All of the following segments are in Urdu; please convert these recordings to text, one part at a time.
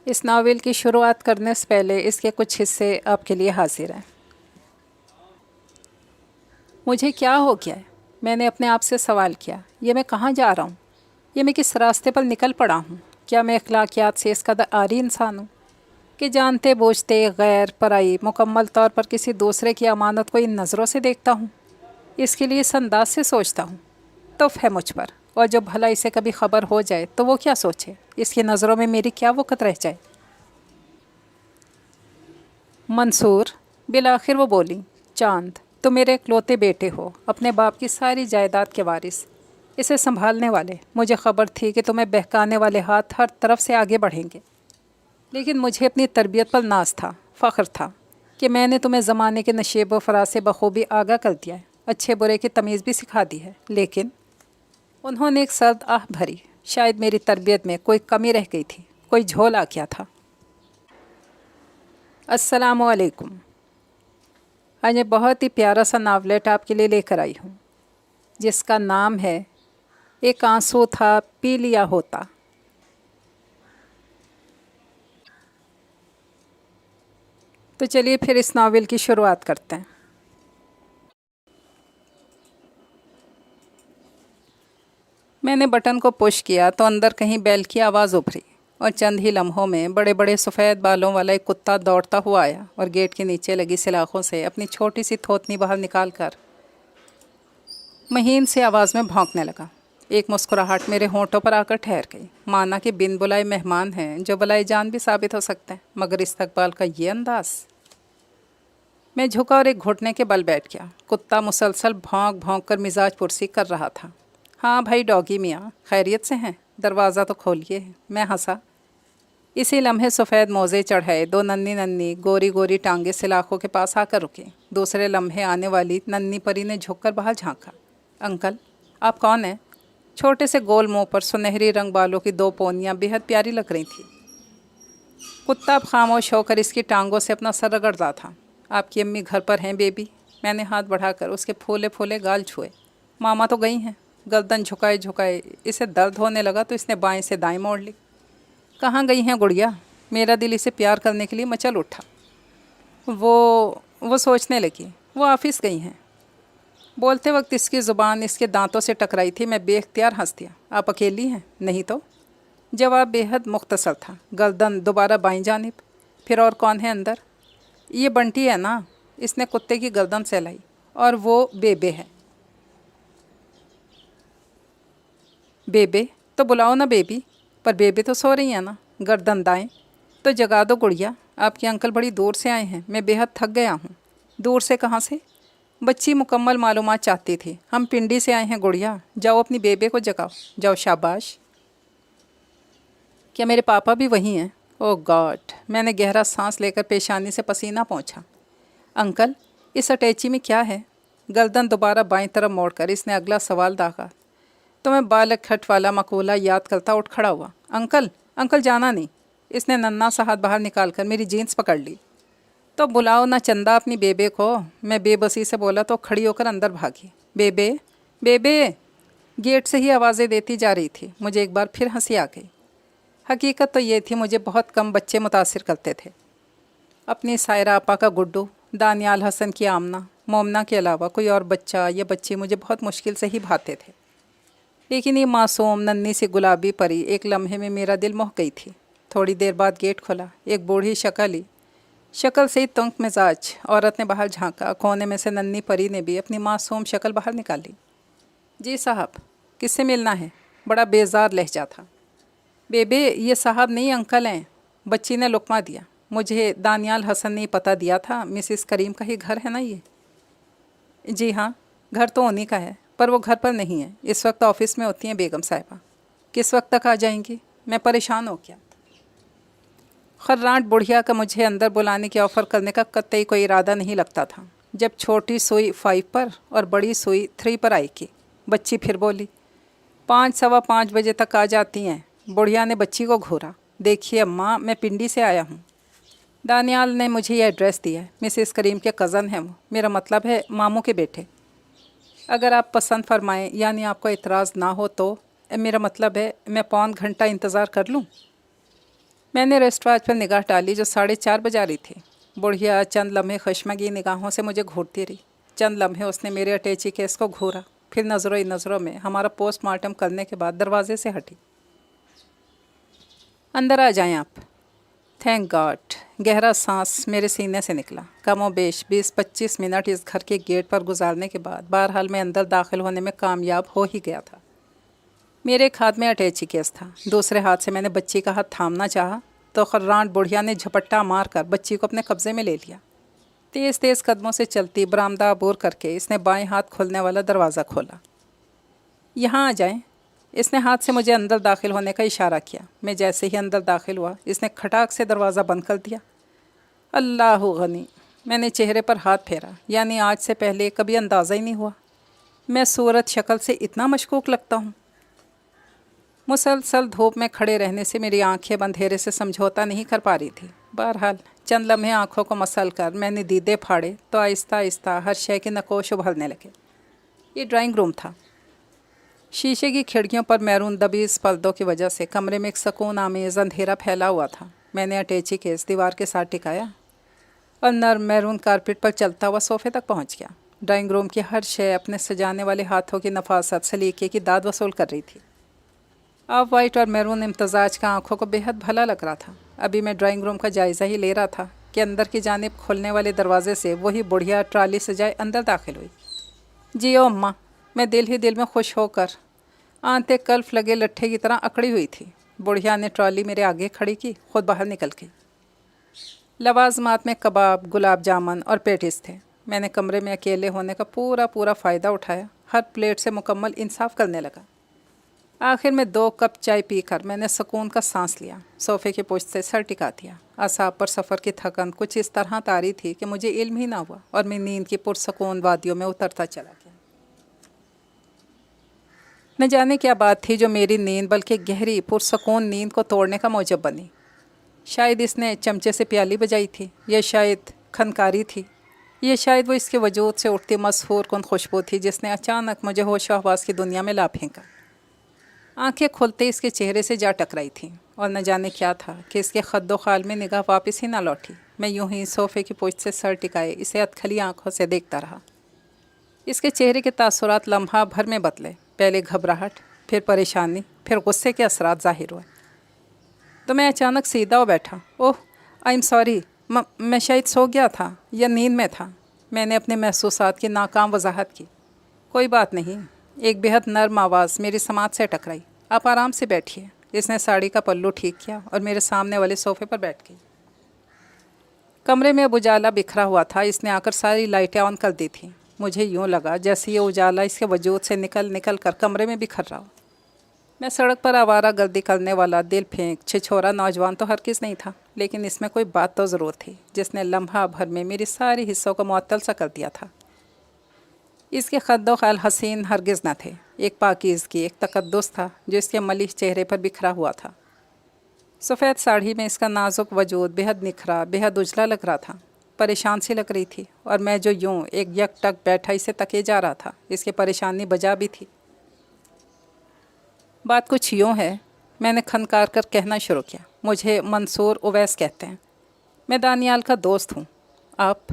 اس ناول کی شروعات کرنے سے پہلے اس کے کچھ حصے آپ کے لیے حاضر ہیں۔ مجھے کیا ہو گیا ہے؟ میں نے اپنے آپ سے سوال کیا۔ یہ میں کہاں جا رہا ہوں؟ یہ میں کس راستے پر نکل پڑا ہوں؟ کیا میں اخلاقیات سے اس قدر عاری انسان ہوں کہ جانتے بوجھتے غیر پرائی مکمل طور پر کسی دوسرے کی امانت کو ان نظروں سے دیکھتا ہوں، اس کے لیے اس انداز سے سوچتا ہوں؟ تف ہے مجھ پر، اور جو بھلا اسے کبھی خبر ہو جائے تو وہ کیا سوچے؟ اس کی نظروں میں میری کیا وقت رہ جائے؟ منصور، بالآخر وہ بولی، چاند، تم میرے اکلوتے بیٹے ہو، اپنے باپ کی ساری جائیداد کے وارث، اسے سنبھالنے والے۔ مجھے خبر تھی کہ تمہیں بہکانے والے ہاتھ ہر طرف سے آگے بڑھیں گے، لیکن مجھے اپنی تربیت پر ناز تھا، فخر تھا کہ میں نے تمہیں زمانے کے نشیب و فراز سے بخوبی آگاہ کر دیا ہے، اچھے برے کی تمیز بھی سکھا دی ہے۔ لیکن انہوں نے ایک سرد آہ بھری۔ شاید میری تربیت میں کوئی کمی رہ گئی تھی، کوئی جھول آ گیا تھا۔ السلام علیکم۔ آج میں بہت ہی پیارا سا ناولٹ آپ کے لیے لے کر آئی ہوں، جس کا نام ہے ایک آنسو تھا پی لیا ہوتا۔ تو چلیے پھر اس ناول کی شروعات کرتے ہیں۔ میں نے بٹن کو پش کیا تو اندر کہیں بیل کی آواز ابھری، اور چند ہی لمحوں میں بڑے بڑے سفید بالوں والا ایک کتا دوڑتا ہوا آیا اور گیٹ کے نیچے لگی سلاخوں سے اپنی چھوٹی سی تھوتنی باہر نکال کر مہین سی آواز میں بھونکنے لگا۔ ایک مسکراہٹ میرے ہونٹوں پر آ کر ٹھہر گئی، مانا کہ بن بلائے مہمان ہیں جو بلائے جان بھی ثابت ہو سکتے ہیں، مگر استقبال کا یہ انداز۔ میں جھکا اور ایک گھٹنے کے بل بیٹھ گیا۔ کتا مسلسل بھونک بھونک کر مزاج پرسی کر رہا تھا۔ ہاں بھائی ڈاگی میاں، خیریت سے ہیں؟ دروازہ تو کھولیے۔ میں ہنسا۔ اسی لمحے سفید موزے چڑھائے دو ننھی ننھی گوری گوری ٹانگیں سلاخوں کے پاس آ کر رکیں۔ دوسرے لمحے آنے والی ننھی پری نے جھک کر باہر جھانکا۔ انکل، آپ کون ہیں؟ چھوٹے سے گول منہ پر سنہری رنگ بالوں کی دو پونیاں بے حد پیاری لگ رہی تھیں۔ کتا اب خاموش ہو کر اس کی ٹانگوں سے اپنا سر رگڑتا تھا۔ آپ کی امی گھر پر ہیں بیبی؟ میں نے ہاتھ بڑھا کر اس کے پھولے پھولے گال چھوئے۔ ماما تو گئی ہیں۔ گردن جھکائے جھکائے اسے درد ہونے لگا تو اس نے بائیں سے دائیں موڑ لی۔ کہاں گئی ہیں گڑیا؟ میرا دل اسے پیار کرنے کے لیے مچل اٹھا۔ وہ سوچنے لگی، وہ آفس گئی ہیں۔ بولتے وقت اس کی زبان اس کے دانتوں سے ٹکرائی تھی۔ میں بے اختیار ہنس دیا۔ آپ اکیلی ہیں؟ نہیں تو؟ جواب بے حد مختصر تھا۔ گردن دوبارہ بائیں جانب۔ پھر اور کون ہے اندر؟ یہ بنٹی ہے نا، اس نے کتے کی گردن سہلائی، اور وہ بیبے ہے۔ بیبے؟ تو بلاؤ نا بیبی۔ پر بیبے تو سو رہی ہیں نا۔ گردن دائیں۔ تو جگا دو گڑیا، آپ کے انکل بڑی دور سے آئے ہیں، میں بے حد تھک گیا ہوں۔ دور سے کہاں سے؟ بچی مکمل معلومات چاہتی تھی۔ ہم پنڈی سے آئے ہیں گڑیا، جاؤ اپنی بیبے کو جگاؤ، جاؤ شاباش۔ کیا میرے پاپا بھی وہیں ہیں؟ او گاڈ! میں نے گہرا سانس لے کر پیشانی سے پسینہ پہنچا۔ انکل، اس اٹیچی میں کیا ہے؟ گردن دوبارہ بائیں طرف موڑ کر اس نے اگلا سوال داغا تو میں بالک کھٹ والا مقولہ یاد کرتا اٹھ کھڑا ہوا۔ انکل جانا نہیں۔ اس نے ننھا سا ہاتھ باہر نکال کر میری جینس پکڑ لی۔ تو بلاؤ نہ چندہ اپنی بیبے کو، میں بے بسی سے بولا تو کھڑی ہو کر اندر بھاگی۔ بیبے بیبے، گیٹ سے ہی آوازیں دیتی جا رہی تھی۔ مجھے ایک بار پھر ہنسی آ گئی۔ حقیقت تو یہ تھی مجھے بہت کم بچے متاثر کرتے تھے۔ اپنی سائرہ آپا کا گڈو، دانیال حسن کی آمنہ، مومنہ کے علاوہ کوئی اور بچہ یا بچی مجھے بہت مشکل سے ہی بھاتے تھے، لیکن یہ معصوم ننھی سی گلابی پری ایک لمحے میں میرا دل موہ گئی تھی۔ تھوڑی دیر بعد گیٹ کھلا۔ ایک بوڑھی شکل سے ہی تنک مزاج عورت نے باہر جھانکا۔ کونے میں سے ننھی پری نے بھی اپنی معصوم شکل باہر نکالی۔ جی صاحب، کس سے ملنا ہے؟ بڑا بیزار لہجہ تھا۔ بیبے، یہ صاحب نہیں انکل ہیں، بچی نے لقمہ دیا۔ مجھے دانیال حسن نے پتہ دیا تھا، مسز کریم کا ہی گھر ہے نا یہ؟ جی ہاں، گھر تو انہی کا ہے، پر وہ گھر پر نہیں ہے، اس وقت آفس میں ہوتی ہیں بیگم صاحبہ۔ کس وقت تک آ جائیں گی؟ میں پریشان ہو گیا۔ خرانٹ بڑھیا کا مجھے اندر بلانے کی آفر کرنے کا قطعی کوئی ارادہ نہیں لگتا تھا، جب چھوٹی سوئی 5 پر اور بڑی سوئی 3 پر آئی کی۔ بچی پھر بولی، 5 سوا 5 بجے تک آ جاتی ہیں۔ بڑھیا نے بچی کو گھورا۔ دیکھیے اماں، میں پنڈی سے آیا ہوں۔ دانیال نے مجھے یہ ایڈریس دیا ہے، مسز کریم کے کزن ہیں وہ، میرا مطلب ہے ماموں کے بیٹے۔ اگر آپ پسند فرمائیں، یعنی آپ کو اعتراض نہ ہو تو، میرا مطلب ہے میں پون گھنٹہ انتظار کر لوں؟ میں نے ریسٹ واچ پر نگاہ ڈالی جو 4:30 بجا رہی تھی۔ بڑھیا چند لمحے خشمگی نگاہوں سے مجھے گھورتی رہی۔ چند لمحے اس نے میرے اٹیچی کیس کو گھورا، پھر نظروں ہی نظروں میں ہمارا پوسٹ مارٹم کرنے کے بعد دروازے سے ہٹی۔ اندر آ جائیں آپ۔ Thank God. گہرا سانس میرے سینے سے نکلا۔ کم و بیش 20-25 منٹ اس گھر کے گیٹ پر گزارنے کے بعد بہرحال میں اندر داخل ہونے میں کامیاب ہو ہی گیا تھا۔ میرے ایک ہاتھ میں اٹیچی کیس تھا، دوسرے ہاتھ سے میں نے بچی کا ہاتھ تھامنا چاہا تو خرانٹ بڑھیا نے جھپٹا مار کر بچی کو اپنے قبضے میں لے لیا۔ تیز تیز قدموں سے چلتی برآمدہ عبور کر کے اس نے بائیں ہاتھ کھولنے والا دروازہ کھولا۔ یہاں آ جائیں۔ اس نے ہاتھ سے مجھے اندر داخل ہونے کا اشارہ کیا۔ میں جیسے ہی اندر داخل ہوا اس نے کھٹاک سے دروازہ بند کر دیا۔ اللہ غنی! میں نے چہرے پر ہاتھ پھیرا، یعنی آج سے پہلے کبھی اندازہ ہی نہیں ہوا میں صورت شکل سے اتنا مشکوک لگتا ہوں۔ مسلسل دھوپ میں کھڑے رہنے سے میری آنکھیں اندھیرے سے سمجھوتا نہیں کر پا رہی تھی۔ بہرحال چند لمحے آنکھوں کو مسل کر میں نے دیدے پھاڑے تو آہستہ آہستہ ہر شے کے نقوش ابھرنے لگے۔ یہ ڈرائنگ روم تھا۔ شیشے کی کھڑکیوں پر میرون دبیز پردوں کی وجہ سے کمرے میں ایک سکون آمیز اندھیرا پھیلا ہوا تھا۔ میں نے اٹیچی کیس دیوار کے ساتھ ٹکایا اور نرم میرون کارپیٹ پر چلتا ہوا صوفے تک پہنچ گیا۔ ڈرائنگ روم کی ہر شے اپنے سجانے والے ہاتھوں کی نفاست سلیقے کی داد وصول کر رہی تھی۔ آف وائٹ اور میرون امتزاج کا آنکھوں کو بے حد بھلا لگ رہا تھا۔ ابھی میں ڈرائنگ روم کا جائزہ ہی لے رہا تھا کہ اندر کی جانب کھلنے والے دروازے سے وہی بڑھیا ٹرالی سجائے اندر داخل ہوئی۔ جی او اماں! میں دل ہی دل میں خوش ہو کر آنتے کلف لگے لٹھے کی طرح اکڑی ہوئی تھی۔ بڑھیا نے ٹرالی میرے آگے کھڑی کی، خود باہر نکل گئی۔ لوازمات میں کباب، گلاب جامن اور پیٹیز تھے۔ میں نے کمرے میں اکیلے ہونے کا پورا فائدہ اٹھایا، ہر پلیٹ سے مکمل انصاف کرنے لگا۔ آخر میں 2 کپ چائے پی کر میں نے سکون کا سانس لیا، صوفے کی پشت سے سر ٹکا دیا۔ اعصاب پر سفر کی تھکن کچھ اس طرح طاری تھی کہ مجھے علم ہی نہ ہوا اور میں نیند کی پرسکون وادیوں میں اترتا چلا گیا۔ نہ جانے کیا بات تھی جو میری نیند بلکہ گہری پرسکون نیند کو توڑنے کا موجب بنی۔ شاید اس نے چمچے سے پیالی بجائی تھی، یا شاید کھنکاری تھی، یا شاید وہ اس کے وجود سے اٹھتی مسحور کن خوشبو تھی جس نے اچانک مجھے ہوش و حواس کی دنیا میں لا پھینکا۔ آنکھیں کھلتے اس کے چہرے سے جا ٹکرائی تھیں اور نہ جانے کیا تھا کہ اس کے خد و خال میں نگاہ واپس ہی نہ لوٹی۔ میں یوں ہی صوفے کی پشت سے سر ٹکائے اسے ادکھلی آنکھوں سے دیکھتا رہا۔ اس کے چہرے کے تاثرات لمحہ بھر میں بدلے، پہلے گھبراہٹ، پھر پریشانی، پھر غصے کے اثرات ظاہر ہوئے۔ تو میں اچانک سیدھا ہو بیٹھا۔ اوہ آئی ایم سوری، میں شاید سو گیا تھا یا نیند میں تھا۔ میں نے اپنے محسوسات کی ناکام وضاحت کی۔ کوئی بات نہیں۔ ایک بہت نرم آواز میری سماعت سے ٹکرائی۔ آپ آرام سے بیٹھیے۔ اس نے ساڑی کا پلو ٹھیک کیا اور میرے سامنے والے صوفے پر بیٹھ گئی۔ کمرے میں اب اجالا بکھرا ہوا تھا، اس نے آ کر ساری لائٹیں آن کر دی تھیں۔ مجھے یوں لگا جیسے یہ اجالا اس کے وجود سے نکل کر کمرے میں بکھر رہا ہو۔ میں سڑک پر آوارہ گردی کرنے والا دل پھینک چھچھورا نوجوان تو ہرگز نہیں تھا، لیکن اس میں کوئی بات تو ضرور تھی جس نے لمحہ بھر میں میری ساری حصوں کو معطل سا کر دیا تھا۔ اس کے خد و خال حسین ہرگز نہ تھے، ایک پاکیزگی، ایک تقدس تھا جو اس کے ملیح چہرے پر بکھرا ہوا تھا۔ سفید ساڑھی میں اس کا نازک وجود بے حد نکھرا، بے حد اجلا لگ رہا تھا۔ پریشان سی لگ رہی تھی، اور میں جو یوں ایک یک ٹک بیٹھا اسے تکے جا رہا تھا، اس کی پریشانی بجا بھی تھی۔ بات کچھ یوں ہے، میں نے کھنکار کر کہنا شروع کیا۔ مجھے منصور اویس کہتے ہیں، میں دانیال کا دوست ہوں۔ آپ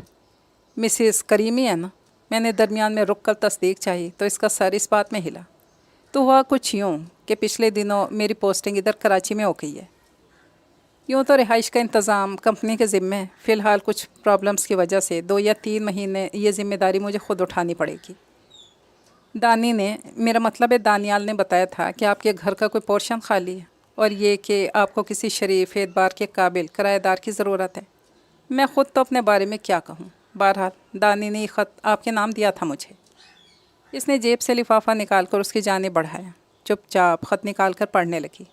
مسز کریمی ہیں نا؟ میں نے درمیان میں رک کر تصدیق چاہی تو اس کا سر اس بات میں ہلا۔ تو ہوا کچھ یوں کہ پچھلے دنوں میری پوسٹنگ ادھر کراچی میں ہو گئی ہے۔ یوں تو رہائش کا انتظام کمپنی کے ذمے ہے، فی الحال کچھ پرابلمس کی وجہ سے 2 یا 3 مہینے یہ ذمہ داری مجھے خود اٹھانی پڑے گی۔ دانی نے، میرا مطلب ہے دانیال نے بتایا تھا کہ آپ کے گھر کا کوئی پورشن خالی ہے، اور یہ کہ آپ کو کسی شریف اعتبار کے قابل کرایہ دار کی ضرورت ہے۔ میں خود تو اپنے بارے میں کیا کہوں، بہرحال دانی نے یہ خط آپ کے نام دیا تھا مجھے۔ اس نے جیب سے لفافہ نکال کر اس کی جانب بڑھایا، چپ چاپ خط نکال کر پڑھنے لگی۔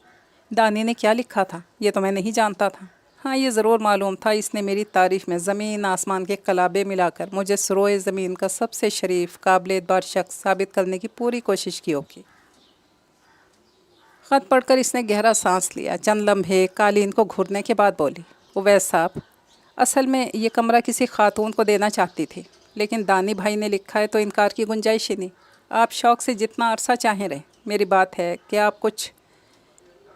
دانی نے کیا لکھا تھا یہ تو میں نہیں جانتا تھا، ہاں یہ ضرور معلوم تھا اس نے میری تعریف میں زمین آسمان کے کلابے ملا کر مجھے سروئے زمین کا سب سے شریف قابل اعتبار شخص ثابت کرنے کی پوری کوشش کی ہوگی۔ خط پڑھ کر اس نے گہرا سانس لیا، چند لمحے قالین کو گھرنے کے بعد بولی، اویس صاحب، اصل میں یہ کمرہ کسی خاتون کو دینا چاہتی تھی، لیکن دانی بھائی نے لکھا ہے تو انکار کی گنجائش ہی نہیں۔ آپ شوق سے جتنا عرصہ چاہیں رہیں۔ میری بات ہے کہ آپ کچھ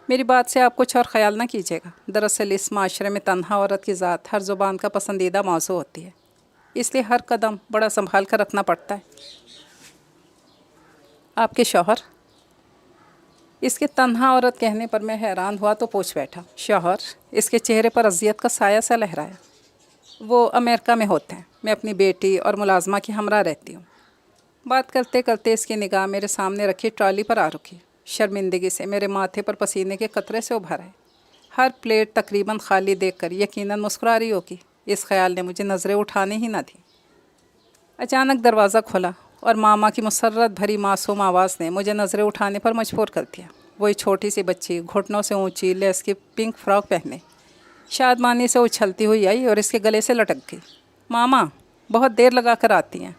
میری بات سے آپ کچھ اور خیال نہ کیجیے گا، دراصل اس معاشرے میں تنہا عورت کی ذات ہر زبان کا پسندیدہ موضوع ہوتی ہے، اس لیے ہر قدم بڑا سنبھال کر رکھنا پڑتا ہے۔ آپ کے شوہر؟ اس کے تنہا عورت کہنے پر میں حیران ہوا تو پوچھ بیٹھا۔ شوہر؟ اس کے چہرے پر اذیت کا سایہ سا لہرایا۔ وہ امریکہ میں ہوتے ہیں، میں اپنی بیٹی اور ملازمہ کی ہمراہ رہتی ہوں۔ بات کرتے کرتے اس کی نگاہ میرے سامنے رکھی ٹرالی پر آ رکی۔ شرمندگی سے میرے ماتھے پر پسینے کے قطرے سے ابھر آئے۔ ہر پلیٹ تقریباً خالی دیکھ کر یقیناً مسکرا رہی ہوگی، اس خیال نے مجھے نظریں اٹھانے ہی نہ دیں۔ اچانک دروازہ کھلا اور ماما کی مسرت بھری معصوم آواز نے مجھے نظریں اٹھانے پر مجبور کر دیا۔ وہی چھوٹی سی بچی، گھٹنوں سے اونچی لیس کی پنک فراک پہنے، شادمانی سے اچھلتی ہوئی آئی اور اس کے گلے سے لٹک گئی۔ ماما بہت دیر لگا کر آتی ہیں،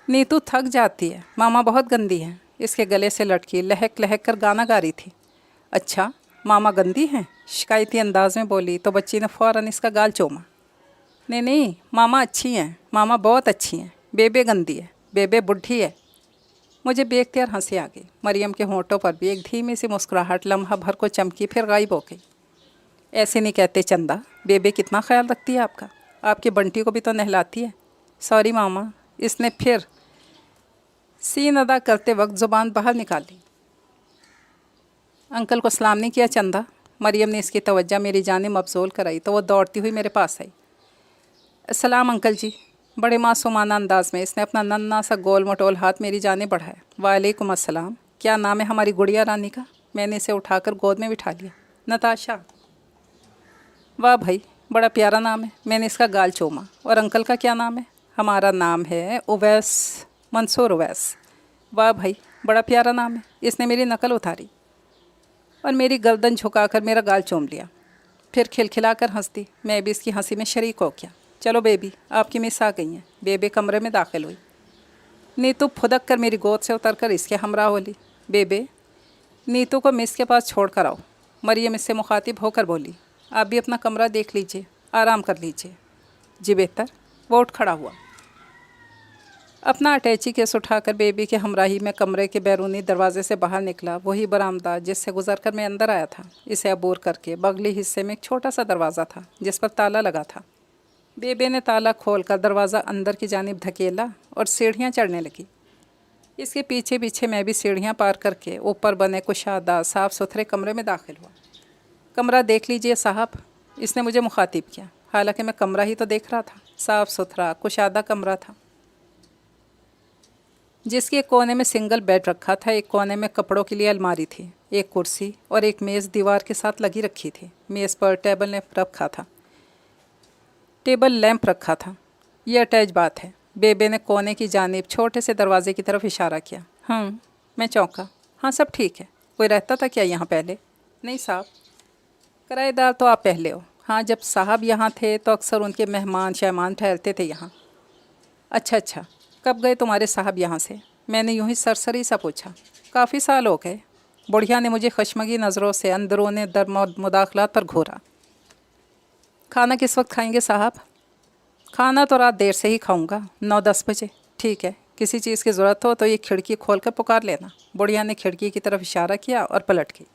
نیتو تھک جاتی ہے، ماما بہت گندی ہے، اس کے گلے سے لٹکی لہک لہک کر گانا گا رہی تھی۔ اچھا ماما گندی ہیں؟ شکایتی انداز میں بولی تو بچی نے فوراً اس کا گال چوما۔ نہیں ماما اچھی ہیں، ماما بہت اچھی ہیں، بیبے گندی ہے، بیبے بڈھی ہے۔ مجھے بے اختیار ہنسی آ گئی۔ مریم کے ہونٹوں پر بھی ایک دھیمی سی مسکراہٹ لمحہ بھر کو چمکی، پھر غائب ہو گئی۔ ایسے نہیں کہتے چندہ، بیبے کتنا خیال رکھتی ہے آپ کا، آپ کی بنٹی کو بھی تو نہلاتی ہے۔ سوری ماما، اس نے پھر سین ادا کرتے وقت زبان باہر نکالی۔ انکل کو سلام نہیں کیا چندہ؟ مریم نے اس کی توجہ میری جانب مبذول کرائی تو وہ دوڑتی ہوئی میرے پاس آئی۔ السلام انکل جی۔ بڑے معصومانہ انداز میں اس نے اپنا ننھا سا گول مٹول ہاتھ میری جانب بڑھایا۔ وعلیکم السلام، کیا نام ہے ہماری گڑیا رانی کا؟ میں نے اسے اٹھا کر گود میں بٹھا لیا۔ نتاشا۔ واہ بھائی، بڑا پیارا نام ہے۔ میں نے اس کا گال چوما۔ اور انکل کا کیا نام ہے؟ ہمارا نام ہے اویس، منصور اویس۔ واہ بھائی، بڑا پیارا نام ہے۔ اس نے میری نقل اتاری اور میری گردن جھکا کر میرا گال چوم لیا، پھر کھلکھلا کر ہنس دی۔ میں بھی اس کی ہنسی میں شریک ہو گیا۔ چلو بیبی، آپ کی مس آ گئی ہیں۔ بیبے کمرے میں داخل ہوئی۔ نیتو پھدک کر میری گود سے اتر کر اس کے ہمراہ ہو لی۔ بیبے، نیتو کو مس کے پاس چھوڑ کر آؤ۔ مریم اس سے مخاطب ہو کر بولی۔ آپ بھی اپنا کمرہ دیکھ لیجئے، آرام کر لیجئے۔ جی بہتر۔ وہ اٹھ کھڑا ہوا، اپنا اٹیچی کیس اٹھا کر بیبی کے ہمراہی میں کمرے کے بیرونی دروازے سے باہر نکلا۔ وہی برآمدہ جس سے گزر کر میں اندر آیا تھا۔ اسے عبور کر کے بغلی حصے میں ایک چھوٹا سا دروازہ تھا جس پر تالا لگا تھا۔ بیبے نے تالا کھول کر دروازہ اندر کی جانب دھکیلا اور سیڑھیاں چڑھنے لگی۔ اس کے پیچھے پیچھے میں بھی سیڑھیاں پار کر کے اوپر بنے کشادہ صاف ستھرے کمرے میں داخل ہوا۔ کمرہ دیکھ لیجئے صاحب، اس نے مجھے مخاطب کیا، حالانکہ میں کمرہ ہی تو دیکھ رہا تھا۔ صاف ستھرا کشادہ کمرہ تھا جس کے ایک کونے میں سنگل بیڈ رکھا تھا، ایک کونے میں کپڑوں کے لیے الماری تھی، ایک کرسی اور ایک میز دیوار کے ساتھ لگی رکھی تھی۔ میز پر ٹیبل لیمپ رکھا تھا۔ یہ اٹیچ بات ہے۔ بیبے نے کونے کی جانب چھوٹے سے دروازے کی طرف اشارہ کیا۔ میں چونکا۔ ہاں سب ٹھیک ہے۔ کوئی رہتا تھا کیا یہاں پہلے؟ نہیں صاحب، کرایہ دار تو آپ پہلے ہو۔ ہاں جب صاحب یہاں تھے تو اکثر ان کے مہمان شہمان ٹھہرتے تھے یہاں۔ اچھا، کب گئے تمہارے صاحب یہاں سے؟ میں نے یوں ہی سرسری سا پوچھا۔ کافی سال ہو گئے۔ بڑھیا نے مجھے خشمگی نظروں سے اندرون در مداخلات پر گھورا۔ کھانا کس وقت کھائیں گے صاحب؟ کھانا تو رات دیر سے ہی کھاؤں گا، 9-10 بجے۔ ٹھیک ہے، کسی چیز کی ضرورت ہو تو یہ کھڑکی کھول کر پکار لینا۔ بڑھیا نے کھڑکی کی طرف اشارہ کیا اور پلٹ گئی۔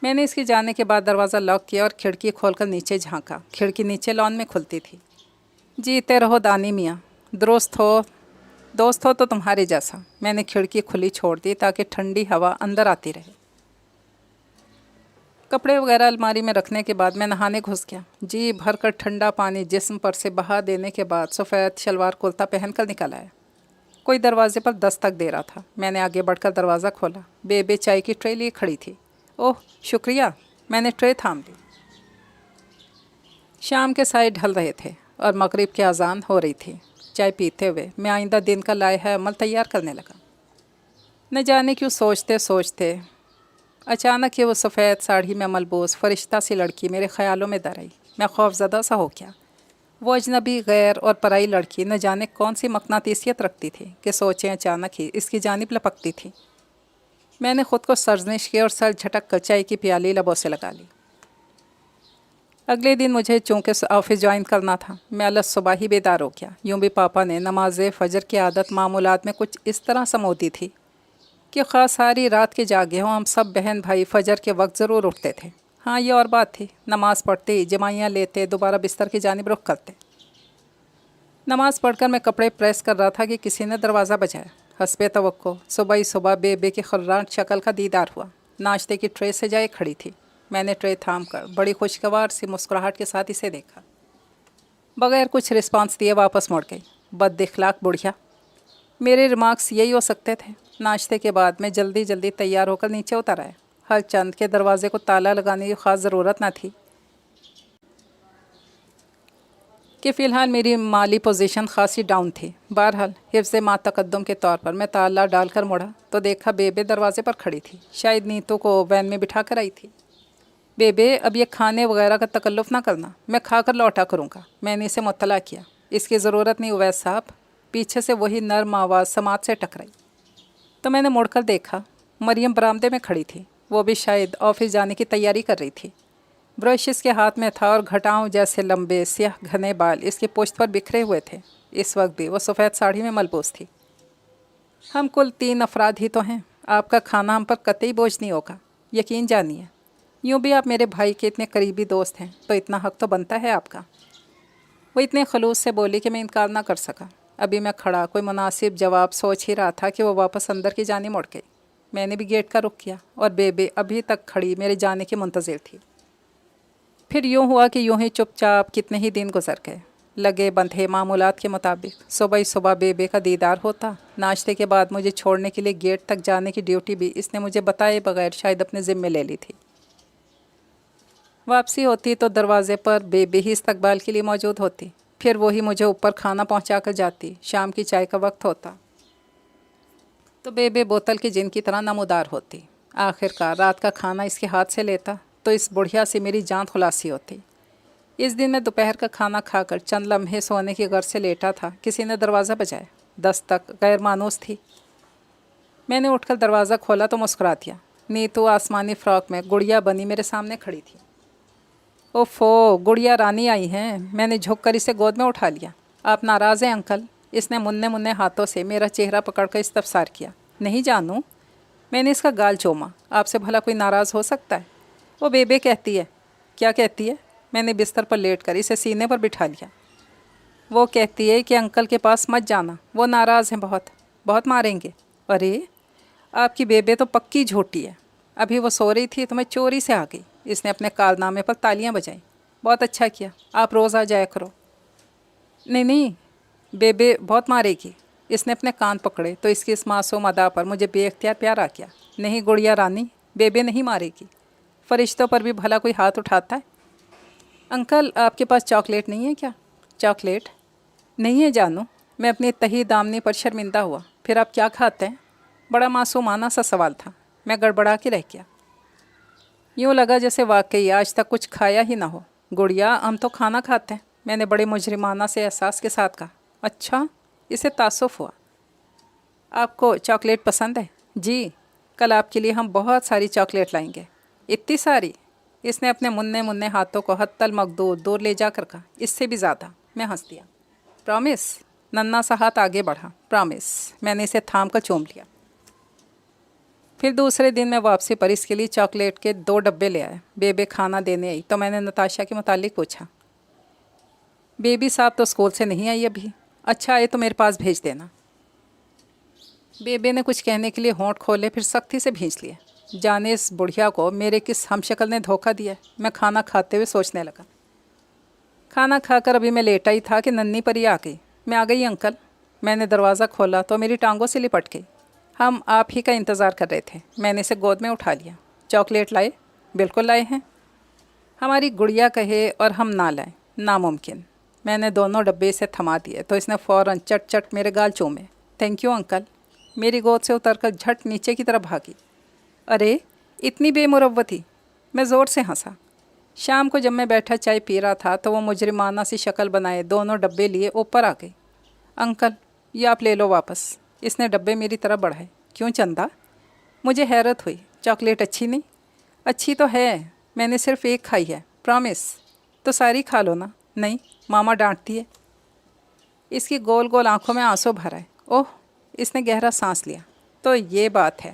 میں نے اس کے جانے کے بعد دروازہ لاک کیا اور کھڑکی کھول کر نیچے جھانکا۔ کھڑکی نیچے لان میں کھلتی تھی۔ جیتے رہو دانی میاں، دوست ہو تو تمہارے جیسا۔ میں نے کھڑکی کھلی چھوڑ دی تاکہ ٹھنڈی ہوا اندر آتی رہے۔ کپڑے وغیرہ الماری میں رکھنے کے بعد میں نہانے گھس گیا۔ جی بھر کر ٹھنڈا پانی جسم پر سے بہا دینے کے بعد سفید شلوار کرتا پہن کر نکل آیا۔ کوئی دروازے پر دستک دے رہا تھا۔ میں نے آگے بڑھ کر دروازہ کھولا۔ بیبے چائے کی ٹرے لیے کھڑی تھی۔ اوہ شکریہ، میں نے ٹرے تھام لی۔ شام کے سائے ڈھل رہے تھے اور مغرب کی اذان ہو رہی تھی۔ چائے پیتے ہوئے میں آئندہ دن کا لائحہ عمل تیار کرنے لگا۔ نہ جانے کیوں سوچتے اچانک یہ وہ سفید ساڑھی میں ملبوس فرشتہ سی لڑکی میرے خیالوں میں در آئی۔ میں خوف زدہ سا ہو گیا۔ وہ اجنبی غیر اور پرائی لڑکی نہ جانے کون سی مقناطیسیت رکھتی تھی کہ سوچیں اچانک ہی اس کی جانب لپکتی تھی۔ میں نے خود کو سرزنش کی اور سر جھٹک کر چائے کی پیالی لبوں سے لگا لی۔ اگلے دن مجھے چونکہ آفس جوائن کرنا تھا، میں الگ صبح ہی بیدار ہو گیا۔ یوں بھی پاپا نے نماز فجر کی عادت معمولات میں کچھ اس طرح سمودی تھی کہ خواہ ساری رات کے جاگے ہوں، ہم سب بہن بھائی فجر کے وقت ضرور اٹھتے تھے۔ ہاں یہ اور بات تھی، نماز پڑھتے جمائیاں لیتے، دوبارہ بستر کی جانب رخ کرتے۔ نماز پڑھ کر میں کپڑے پریس کر رہا تھا کہ کسی نے دروازہ بجایا۔ حسب توقع صبح ہی صبح بے کی خلران شکل کا دیدار ہوا۔ ناشتے کی ٹرے سے جائے کھڑی تھی۔ میں نے ٹرے تھام کر بڑی خوشگوار سی مسکراہٹ کے ساتھ اسے دیکھا۔ بغیر کچھ رسپانس دیے واپس مڑ گئی۔ بد اخلاق بڑھیا۔ میرے ریمارکس یہی ہو سکتے تھے۔ ناشتے کے بعد میں جلدی تیار ہو کر نیچے اتر آیا۔ ہر چند کے دروازے کو تالا لگانے کی خاص ضرورت نہ تھی کہ فی الحال میری مالی پوزیشن خاصی ڈاؤن تھی۔ بہرحال حفظ ما تقدم کے طور پر میں تالا ڈال کر مڑا تو دیکھا بے دروازے پر کھڑی تھی۔ شاید نیتو کو وین میں بٹھا کر آئی تھی۔ بے اب یہ کھانے وغیرہ کا تکلف نہ کرنا، میں کھا کر لوٹا کروں گا۔ میں نے اسے مطلع کیا۔ اس کی ضرورت نہیں اویس صاحب۔ پیچھے سے وہی نرم آواز سماعت سے ٹکرائی تو میں نے مڑ کر دیکھا۔ مریم برآمدے میں کھڑی تھی۔ وہ بھی شاید آفس جانے کی تیاری کر رہی تھی۔ برش اس کے ہاتھ میں تھا اور گھٹاؤں جیسے لمبے سیاہ گھنے بال اس کی پشت پر بکھرے ہوئے تھے۔ اس وقت بھی وہ سفید ساڑھی میں ملبوس تھی۔ ہم کل 3 افراد ہی تو ہیں۔ آپ کا کھانا ہم پر قطعی بوجھ نہیں ہوگا، یقین جانیے۔ یوں بھی آپ میرے بھائی کے اتنے قریبی دوست ہیں تو اتنا حق تو بنتا ہے آپ کا۔ وہ اتنے خلوص سے بولی کہ میں انکار نہ کر سکا۔ ابھی میں کھڑا کوئی مناسب جواب سوچ ہی رہا تھا کہ وہ واپس اندر کی جانب مڑ گئی۔ میں نے بھی گیٹ کا رخ کیا اور بے ابھی تک کھڑی میرے جانے کی منتظر تھی۔ پھر یوں ہوا کہ یوں ہی چپ چاپ کتنے ہی دن گزر گئے، لگے بندھے معمولات کے مطابق۔ صبح ہی صبح بے کا دیدار ہوتا۔ ناشتے کے بعد مجھے چھوڑنے کے لیے گیٹ تک جانے کی ڈیوٹی بھی اس نے مجھے بتائے بغیر شاید اپنے ذمے لے لی تھی۔ واپسی ہوتی تو دروازے پر بے ہی استقبال کے لیے موجود ہوتی۔ پھر وہی مجھے اوپر کھانا پہنچا کر جاتی۔ شام کی چائے کا وقت ہوتا تو بے بوتل کی جن کی طرح نمودار ہوتی۔ آخرکار رات کا کھانا اس کے ہاتھ سے لیتا تو اس بڑھیا سے میری جان خلاصی ہوتی۔ اس دن میں دوپہر کا کھانا کھا کر چند لمحے سونے کی غرض سے لیٹا تھا، کسی نے دروازہ بجایا۔ دستک غیر مانوس تھی۔ میں نے اٹھ کر دروازہ کھولا تو مسکرا دیا۔ نیتو آسمانی فراک میں گڑیا بنی میرے سامنے کھڑی تھی۔ اوفو، گڑیا رانی آئی ہیں۔ میں نے جھک کر اسے گود میں اٹھا لیا۔ آپ ناراض ہیں انکل؟ اس نے مننے ہاتھوں سے میرا چہرہ پکڑ کر استفسار کیا۔ نہیں جانوں۔ میں نے اس کا گال چوما۔ آپ سے بھلا کوئی ناراض ہو سکتا ہے؟ وہ بے کہتی ہے۔ کیا کہتی ہے؟ میں نے بستر پر لیٹ کر اسے سینے پر بٹھا لیا۔ وہ کہتی ہے کہ انکل کے پاس مت جانا، وہ ناراض ہیں، بہت ماریں گے۔ ارے آپ کی بے تو پکی جھوٹی ہے۔ ابھی وہ سو رہی تھی تو میں چوری سے آ گئی۔ اس نے اپنے کارنامے پر تالیاں بجائیں۔ بہت اچھا کیا، آپ روز آ جایا کرو۔ نہیں، بے بہت مارے گی۔ اس نے اپنے کان پکڑے تو اس کی اس معصوم ادا پر مجھے بے اختیار پیار آ گیا۔ نہیں گڑیا رانی، بے نہیں مارے گی۔ فرشتوں پر بھی بھلا کوئی ہاتھ اٹھاتا ہے؟ انکل آپ کے پاس چاکلیٹ نہیں ہے کیا؟ چاکلیٹ نہیں ہے جانو۔ میں اپنی تہی دامنی پر شرمندہ ہوا۔ پھر آپ کیا کھاتے ہیں؟ بڑا معصومانہ سا سوال تھا۔ میں گڑبڑا کے رہ گیا۔ یوں لگا جیسے واقعی آج تک کچھ کھایا ہی نہ ہو۔ گڑیا ہم تو کھانا کھاتے ہیں، میں نے بڑے مجرمانہ سے احساس کے ساتھ کہا۔ اچھا، اسے تعصب ہوا۔ آپ کو چاکلیٹ پسند ہے؟ جی، کل آپ کے لیے ہم بہت ساری چاکلیٹ لائیں گے۔ اتنی ساری؟ اس نے اپنے مننے ہاتھوں کو حتی المقدور دور لے جا کر کہا۔ اس سے بھی زیادہ۔ میں ہنس دیا۔ پرامس؟ ننا سا ہاتھ آگے بڑھا۔ پرامس۔ میں نے اسے تھام کر چوم لیا۔ پھر دوسرے دن میں واپسی پر اس کے لیے چاکلیٹ کے 2 ڈبے لے آئے۔ بے کھانا دینے آئی تو میں نے نتاشا کے متعلق پوچھا۔ بیبی صاحب تو اسکول سے نہیں آئی ابھی۔ اچھا آئے تو میرے پاس بھیج دینا۔ بے نے کچھ کہنے کے لیے ہونٹ کھولے، پھر سختی سے بھینچ لیے۔ جانے اس بڑھیا کو میرے کس ہم شکل نے دھوکہ دیا۔ میں کھانا کھاتے ہوئے سوچنے لگا۔ کھانا کھا کر ابھی میں لیٹا ہی تھا کہ ننھی پری آ گئی۔ میں آ گئی انکل۔ میں نے دروازہ کھولا تو میری ٹانگوں سے لپٹ گئی۔ ہم آپ ہی کا انتظار کر رہے تھے۔ میں نے اسے گود میں اٹھا لیا۔ چاکلیٹ لائے؟ بالکل لائے ہیں۔ ہماری گڑیا کہے اور ہم نہ لائیں، ناممکن۔ میں نے دونوں ڈبے سے تھما دیے تو اس نے فوراً چٹ میرے گال چومے۔ Thank you uncle. میری گود سے اتر کر جھٹ نیچے کی طرف بھاگی۔ ارے اتنی بے مروتی؟ میں زور سے ہنسا۔ شام کو جب میں بیٹھا چائے پی رہا تھا تو وہ مجرمانہ سی شکل بنائے 2 ڈبے لیے اوپر آ گئی۔ انکل یہ آپ لے لو واپس۔ اس نے ڈبے میری طرف بڑھائے۔ کیوں چندہ؟ مجھے حیرت ہوئی۔ چاکلیٹ اچھی نہیں؟ اچھی تو ہے، میں نے صرف ایک کھائی ہے۔ پرامس؟ تو ساری کھا لو نا۔ نہیں، ماما ڈانٹتی ہے۔ اس کی گول گول آنکھوں میں آنسو بھر آئے۔ اوہ، اس نے گہرا سانس لیا۔ تو یہ بات ہے۔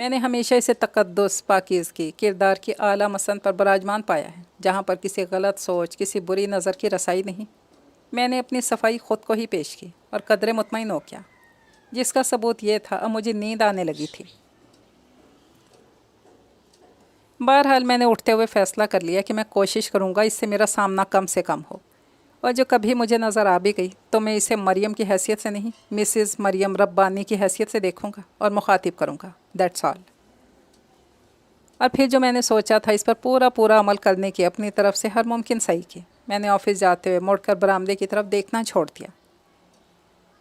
میں نے ہمیشہ اسے تقدس، پاکیزگی، کردار کی اعلیٰ مسند پر براجمان پایا ہے، جہاں پر کسی غلط سوچ، کسی بری نظر کی رسائی نہیں۔ میں نے اپنی صفائی خود کو ہی پیش کی اور قدرے مطمئن ہو کیا، جس کا ثبوت یہ تھا اب مجھے نیند آنے لگی تھی۔ بہرحال میں نے اٹھتے ہوئے فیصلہ کر لیا کہ میں کوشش کروں گا اس سے میرا سامنا کم سے کم ہو، اور جو کبھی مجھے نظر آ بھی گئی تو میں اسے مریم کی حیثیت سے نہیں، مسز مریم ربانی کی حیثیت سے دیکھوں گا اور مخاطب کروں گا، دیٹس آل۔ اور پھر جو میں نے سوچا تھا اس پر پورا عمل کرنے کی اپنی طرف سے ہر ممکن صحیح کی۔ میں نے آفس جاتے ہوئے مڑ کر برآمدے کی طرف دیکھنا چھوڑ دیا۔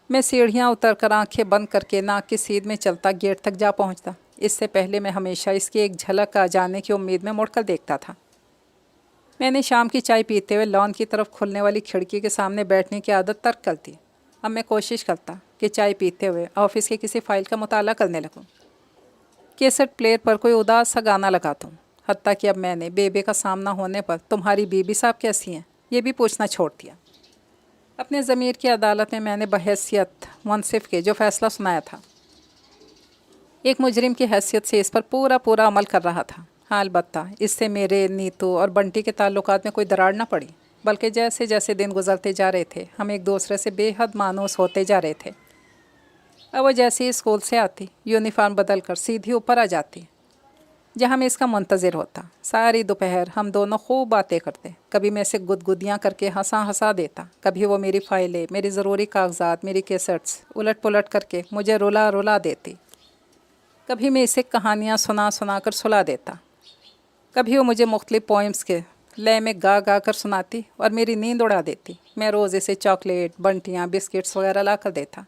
میں سیڑھیاں اتر کر آنکھیں بند کر کے ناک کی سیدھ میں چلتا گیٹ تک جا پہنچتا۔ اس سے پہلے میں ہمیشہ اس کی ایک جھلک آ جانے کی امید میں مڑ کر دیکھتا تھا۔ میں نے شام کی چائے پیتے ہوئے لان کی طرف کھلنے والی کھڑکی کے سامنے بیٹھنے کی عادت ترک کر دی۔ اب میں کوشش کرتا کہ چائے پیتے ہوئے آفس کے کسی فائل کا مطالعہ کرنے لگوں، کیسٹ پلیئر پر کوئی اداس سا گانا لگاتا ہوں۔ حتیٰ کہ اب میں نے بیبے کا سامنا ہونے پر تمہاری بیوی صاحب کیسی ہیں یہ بھی پوچھنا چھوڑ دیا۔ اپنے ضمیر کی عدالت میں نے بحیثیت منصف کے جو فیصلہ سنایا تھا، ایک مجرم کی حیثیت سے اس پر پورا عمل کر رہا تھا۔ ہاں البتہ اس سے میرے، نیتو اور بنٹی کے تعلقات میں کوئی دراڑ نہ پڑی، بلکہ جیسے جیسے دن گزرتے جا رہے تھے ہم ایک دوسرے سے بے حد مانوس ہوتے جا رہے تھے۔ اب وہ جیسے ہی اسکول سے آتی یونیفارم بدل کر سیدھی اوپر آ جاتی، جہاں میں اس کا منتظر ہوتا۔ ساری دوپہر ہم دونوں خوب باتیں کرتے، کبھی میں اسے گدگدیاں کر کے ہنسا دیتا، کبھی وہ میری فائلیں، میری ضروری کاغذات، میری کیسٹس الٹ پلٹ کر کے مجھے رلا دیتی، کبھی میں اسے کہانیاں سنا کر سلا دیتا، کبھی وہ مجھے مختلف پوئمز کے لے میں گا کر سناتی اور میری نیند اڑا دیتی۔ میں روز اسے چاکلیٹ، بنٹیاں، بسکٹس وغیرہ لا کر دیتا،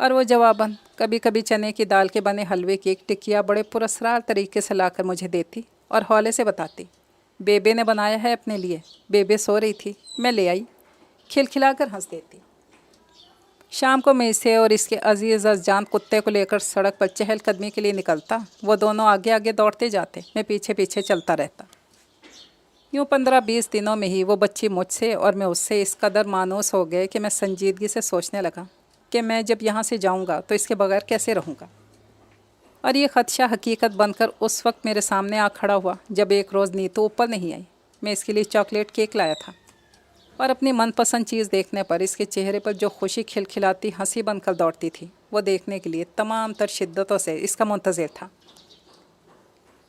اور وہ جواباً کبھی کبھی چنے کی دال کے بنے حلوے کی ایک ٹکیا بڑے پراسرار طریقے سے لا کر مجھے دیتی اور حوالے سے بتاتی، بیبے نے بنایا ہے اپنے لیے، بیبے سو رہی تھی، میں لے آئی، کھلکھلا کر ہنس دیتی۔ شام کو میں اسے اور اس کے عزیز از جان کتے کو لے کر سڑک پر چہل قدمی کے لیے نکلتا۔ وہ دونوں آگے دوڑتے جاتے، میں پیچھے چلتا رہتا۔ یوں 15-20 دنوں میں ہی وہ بچی مجھ سے اور میں اس سے اس قدر مانوس ہو گئے کہ میں سنجیدگی سے سوچنے لگا کہ میں جب یہاں سے جاؤں گا تو اس کے بغیر کیسے رہوں گا۔ اور یہ خدشہ حقیقت بن کر اس وقت میرے سامنے آ کھڑا ہوا جب ایک روز نیتو اوپر نہیں آئی۔ میں اس کے لیے چاکلیٹ کیک لایا تھا، اور اپنی من پسند چیز دیکھنے پر اس کے چہرے پر جو خوشی کھلکھلاتی ہنسی بن کر دوڑتی تھی، وہ دیکھنے کے لیے تمام تر شدتوں سے اس کا منتظر تھا۔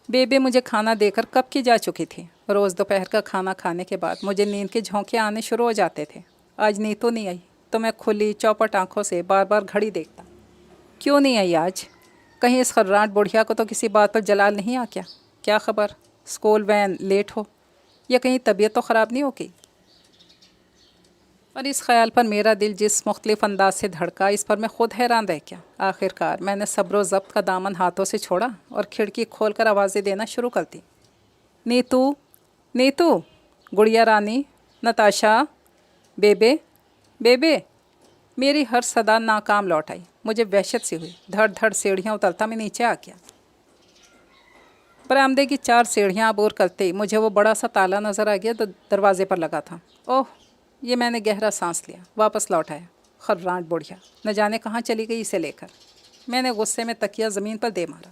بیبے مجھے کھانا دے کر کب کی جا چکی تھی۔ روز دوپہر کا کھانا کھانے کے بعد مجھے نیند کے جھونکے آنے شروع ہو جاتے تھے۔ آج نیتو نہیں آئی تو میں کھلی چوپٹ آنکھوں سے بار گھڑی دیکھتا۔ کیوں نہیں آئی آج؟ کہیں اس خرانٹ بڑھیا کو تو کسی بات پر جلال نہیں آ کیا خبر؟ اسکول وین لیٹ ہو یا کہیں طبیعت تو خراب نہیں ہو گئی؟ اور اس خیال پر میرا دل جس مختلف انداز سے دھڑکا، اس پر میں خود حیران رہ گیا۔ آخر کار میں نے صبر و ضبط کا دامن ہاتھوں سے چھوڑا اور کھڑکی کھول کر آوازیں دینا شروع کر دی۔ نیتو، گڑیا رانی، نتاشا، بیبے۔ میری ہر صدا ناکام لوٹ آئی۔ مجھے وحشت سی ہوئی، دھڑ سیڑھیاں اترتا میں نیچے آ گیا۔ برآمدے کی 4 سیڑھیاں عبور کرتے ہی مجھے وہ بڑا سا تالا نظر آ گیا جو دروازے پر لگا تھا۔ اوہ! یہ میں نے گہرا سانس لیا، واپس لوٹ آیا۔ خرانٹ بڑھیا نہ جانے کہاں چلی گئی اسے لے کر۔ میں نے غصے میں تکیہ زمین پر دے مارا۔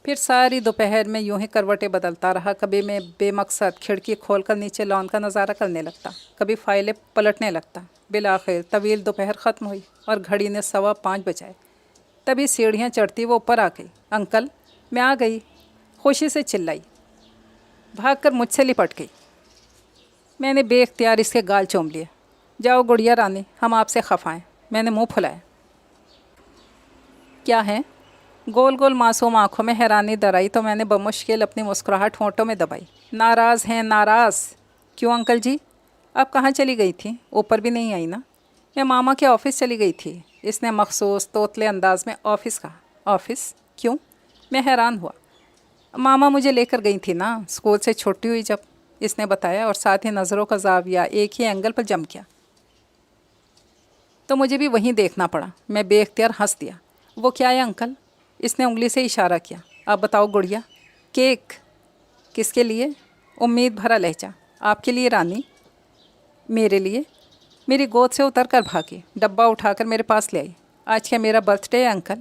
پھر ساری دوپہر میں یوں ہی کروٹیں بدلتا رہا۔ کبھی میں بے مقصد کھڑکی کھول کر نیچے لان کا نظارہ کرنے لگتا، کبھی فائلیں پلٹنے لگتا۔ بالآخر طویل دوپہر ختم ہوئی اور گھڑی نے 5:15 بجائے۔ تبھی سیڑھیاں چڑھتی وہ اوپر آ گئی۔ انکل، میں آ گئی، خوشی سے چلائی، بھاگ کر مجھ سے لپٹ گئی۔ میں نے بے اختیار اس کے گال چوم لیے۔ جاؤ گڑیا رانی، ہم آپ سے خفا ہیں۔ میں نے منہ پھلایا۔ کیا ہے؟ گول معصوم آنکھوں میں حیرانی درائی تو میں نے بمشکل اپنی مسکراہٹ ہونٹوں میں دبائی۔ ناراض ہیں؟ ناراض کیوں انکل جی؟ آپ کہاں چلی گئی تھیں؟ اوپر بھی نہیں آئی نا؟ میں ماما کے آفس چلی گئی تھی۔ اس نے مخصوص توتلے انداز میں آفس کہا۔ آفس؟ کیوں؟ میں حیران ہوا۔ ماما مجھے لے کر گئی تھی نا، اسکول سے چھٹی ہوئی جب، اس نے بتایا، اور ساتھ ہی نظروں کا زاویہ ایک ہی اینگل پر جم گیا تو مجھے بھی وہیں دیکھنا پڑا۔ میں بے اختیار ہنس دیا۔ وہ کیا ہے انکل؟ اس نے انگلی سے اشارہ کیا۔ آپ بتاؤ گڑیا۔ کیک؟ کس کے لیے؟ امید بھرا لہجہ۔ آپ کے لیے رانی؟ میرے لیے؟ میری گود سے اتر کر بھاگی، ڈبہ اٹھا کر میرے پاس لے آئی۔ آج کیا میرا برتھ ڈے ہے انکل؟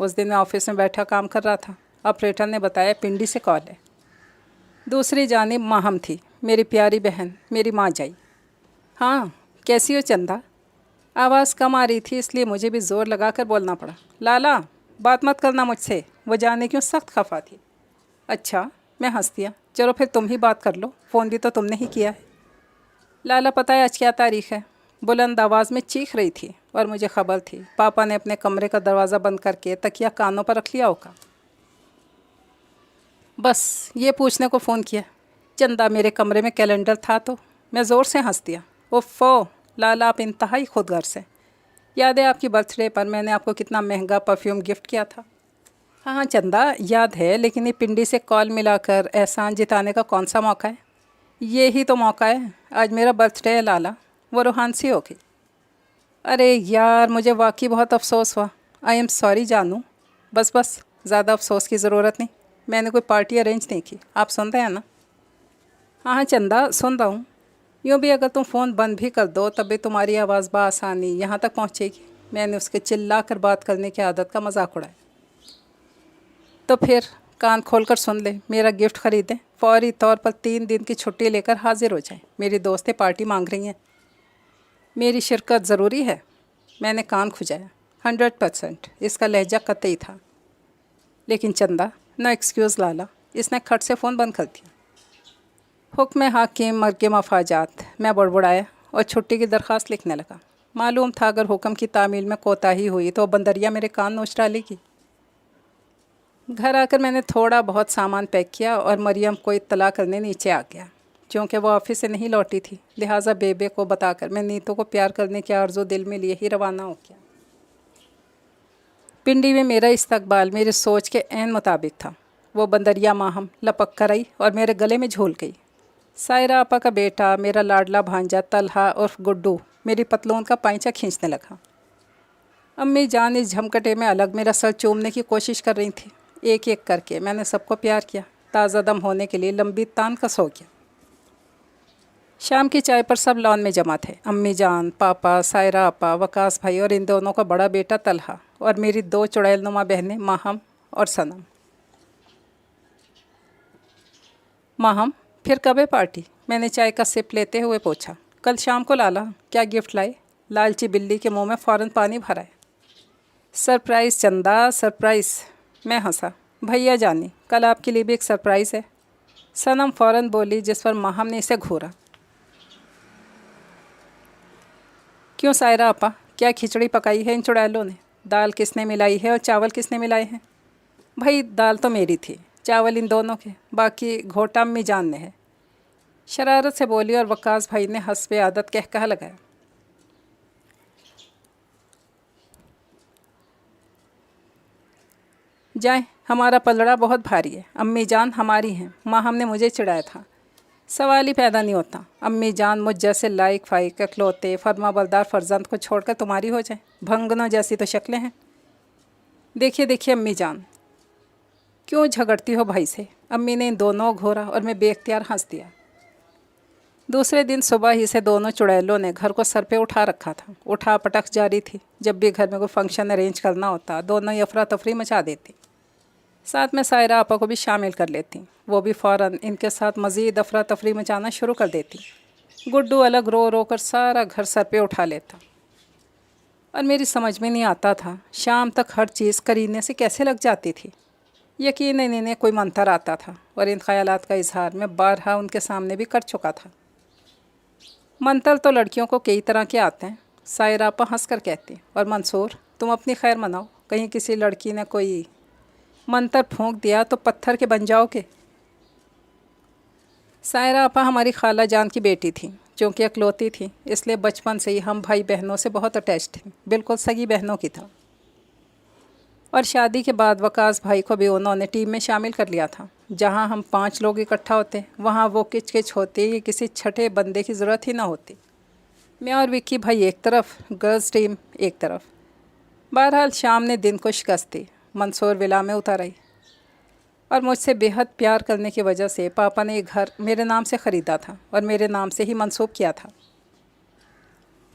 اس دن میں آفس میں بیٹھا کام کر رہا تھا۔ آپریٹر نے بتایا پنڈی سے کال ہے۔ دوسری جانب ماہم تھی، میری پیاری بہن، میری ماں جائی۔ ہاں کیسی ہو چندا؟ آواز کم آ رہی تھی، اس لیے مجھے بھی زور لگا کر بولنا پڑا۔ لالا بات مت کرنا مجھ سے، وہ جانے کیوں سخت خفا تھی۔ اچھا، میں ہنس دیا، چلو پھر تم ہی بات کر لو، فون بھی تو تم نے ہی کیا ہے۔ لالا پتہ ہے آج کیا تاریخ ہے؟ بلند آواز میں چیخ رہی تھی، اور مجھے خبر تھی پاپا نے اپنے کمرے کا دروازہ بند کر کے تکیہ کانوں پر رکھ لیا ہوگا۔ بس یہ پوچھنے کو فون کیا۔ چندا میرے کمرے میں کیلنڈر تھا تو میں زور سے ہنس دیا۔ اوفو لالا، آپ انتہائی خود غرض ہیں۔ یاد ہے آپ کی برتھ ڈے پر میں نے آپ کو کتنا مہنگا پرفیوم گفٹ کیا تھا؟ ہاں چندا یاد ہے، لیکن یہ پنڈی سے کال ملا کر احسان جتانے کا کون سا موقع ہے؟ یہی تو موقع ہے، آج میرا برتھ ڈے ہے لالا۔ وہ روحان سی ہو گئی۔ ارے یار، مجھے واقعی بہت افسوس ہوا۔ آئی ایم سوری جانو۔ بس زیادہ افسوس کی ضرورت نہیں، میں نے کوئی پارٹی ارینج نہیں کی، آپ سن رہے ہیں نا؟ ہاں چندا سن رہا ہوں۔ یوں بھی اگر تم فون بند بھی کر دو تب بھی تمہاری آواز بآسانی یہاں تک پہنچے گی۔ میں نے اس کے چلا کر بات کرنے کی عادت کا مذاق اڑایا۔ تو پھر کان کھول کر سن لیں، میرا گفٹ خریدیں، فوری طور پر 3 دن کی چھٹی لے کر حاضر ہو جائیں، میری دوستیں پارٹی مانگ رہی ہیں۔ میری شرکت ضروری ہے؟ میں نے کان کھجایا۔ 100%، اس کا لہجہ قطعی تھا۔ لیکن چندا نو ایکسکیوز لالا، اس نے کھٹ سے فون بند کر دیا۔ حکم حاکم مرگ مفاجات، میں بڑبڑایا اور چھٹی کی درخواست لکھنے لگا۔ معلوم تھا اگر حکم کی تعمیل میں کوتاہی ہوئی تو بندریا میرے کان نوچ ڈالے گی۔ گھر آ کر میں نے تھوڑا بہت سامان پیک کیا اور مریم کو اطلاع کرنے نیچے آ گیا۔ چونکہ وہ آفس سے نہیں لوٹی تھی، لہٰذا بیبے کو بتا کر میں نیتو کو پیار کرنے کی آرزو دل میں لیے ہی روانہ ہو گیا۔ پنڈی میں میرا استقبال میری سوچ کے عین مطابق تھا۔ وہ بندریا ماہم لپک کر آئی اور میرے گلے میں جھول گئی۔ سائرہ آپا کا بیٹا، میرا لاڈلا بھانجا طلحہ عرف گڈو، میری پتلون کا پائنچہ کھینچنے لگا۔ امی جان اس جھمکٹے میں الگ میرا سر چومنے کی کوشش کر رہی تھی۔ ایک ایک کر کے میں نے سب کو پیار کیا، تازہ دم ہونے کے لیے لمبی تان کا سو گیا۔ شام کی چائے پر سب لان میں جمع تھے، امی جان، پاپا، سائرہ آپا، وقاص بھائی اور ان دونوں کا بڑا بیٹا طلحہ، اور میری 2 چڑیل نما بہنیں ماہم اور صنم۔ ماہم پھر کب ہے پارٹی؟ میں نے چائے کا سپ لیتے ہوئے پوچھا۔ کل شام کو لالا، کیا گفٹ لائے؟ لالچی بلی کے منہ میں فوراً پانی بھرا ہے۔ سرپرائز چندا، سرپرائز، میں ہنسا۔ بھیا جانی، کل آپ کے لیے بھی ایک سرپرائز ہے، صنم فوراً بولی، جس پر ماہم نے اسے گھورا۔ کیوں سائرہ آپا، کیا کھچڑی پکائی ہے ان چڑیلوں نے؟ دال کس نے ملائی ہے اور چاول کس نے ملائے ہیں؟ بھائی دال تو میری تھی، چاول ان دونوں کے، باقی گھوٹا امی جان نے ہے، شرارت سے بولی، اور وقاص بھائی نے حسب عادت کہا لگایا۔ جائیں، ہمارا پلڑا بہت بھاری ہے، امی جان ہماری ہیں، ماہم نے مجھے چڑھایا تھا۔ سوال ہی پیدا نہیں ہوتا، امی جان مجھ جیسے لائق فائق اکلوتے فرما بردار فرزند کو چھوڑ کر تمہاری ہو جائیں، بھنگنوں جیسی تو شکلیں ہیں۔ دیکھیے امی جان، کیوں جھگڑتی ہو بھائی سے؟ امی نے ان دونوں گھورا اور میں بے اختیار ہنس دیا۔ دوسرے دن صبح ہی سے دونوں چڑیلوں نے گھر کو سر پہ اٹھا رکھا تھا، اٹھا پٹک جاری تھی۔ جب بھی گھر میں کوئی فنکشن ارینج کرنا ہوتا، دونوں ہی افراتفری مچا دیتی، ساتھ میں سائرہ آپا کو بھی شامل کر لیتی، وہ بھی فوراً ان کے ساتھ مزید افراتفری مچانا شروع کر دیتی۔ گڈو الگ رو رو کر سارا گھر سر پہ اٹھا لیتا، اور میری سمجھ میں نہیں آتا تھا شام تک ہر چیز کرینے سے کیسے لگ جاتی تھی۔ یقیناً انہیں کوئی منتر آتا تھا، اور ان خیالات کا اظہار میں بارہا ان کے سامنے بھی کر چکا تھا۔ منتر تو لڑکیوں کو کئی طرح کے آتے ہیں، سائرہ آپا ہنس کر کہتی، اور منصور تم اپنی خیر مناؤ، کہیں کسی لڑکی نے کوئی منتر پھونک دیا تو پتھر کے بن جاؤ گے۔ سائرہ آپا ہماری خالہ جان کی بیٹی تھیں، چونکہ اکلوتی تھی، اس لیے بچپن سے ہی ہم بھائی بہنوں سے بہت اٹیچ تھیں، بالکل سگی بہنوں کی تھا۔ اور شادی کے بعد وقاص بھائی کو بھی انہوں نے ٹیم میں شامل کر لیا تھا۔ جہاں ہم 5 لوگ اکٹھا ہوتے وہاں وہ کچ کچ ہوتی کہ کسی چھٹے بندے کی ضرورت ہی نہ ہوتی۔ میں اور وکی بھائی ایک طرف، گرلز ٹیم ایک طرف۔ بہرحال شام نے دن کو شکست دی، منصور ولا میں اتر آئی، اور مجھ سے بے حد پیار کرنے کی وجہ سے پاپا نے یہ گھر میرے نام سے خریدا تھا اور میرے نام سے ہی منسوب کیا تھا۔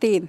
3।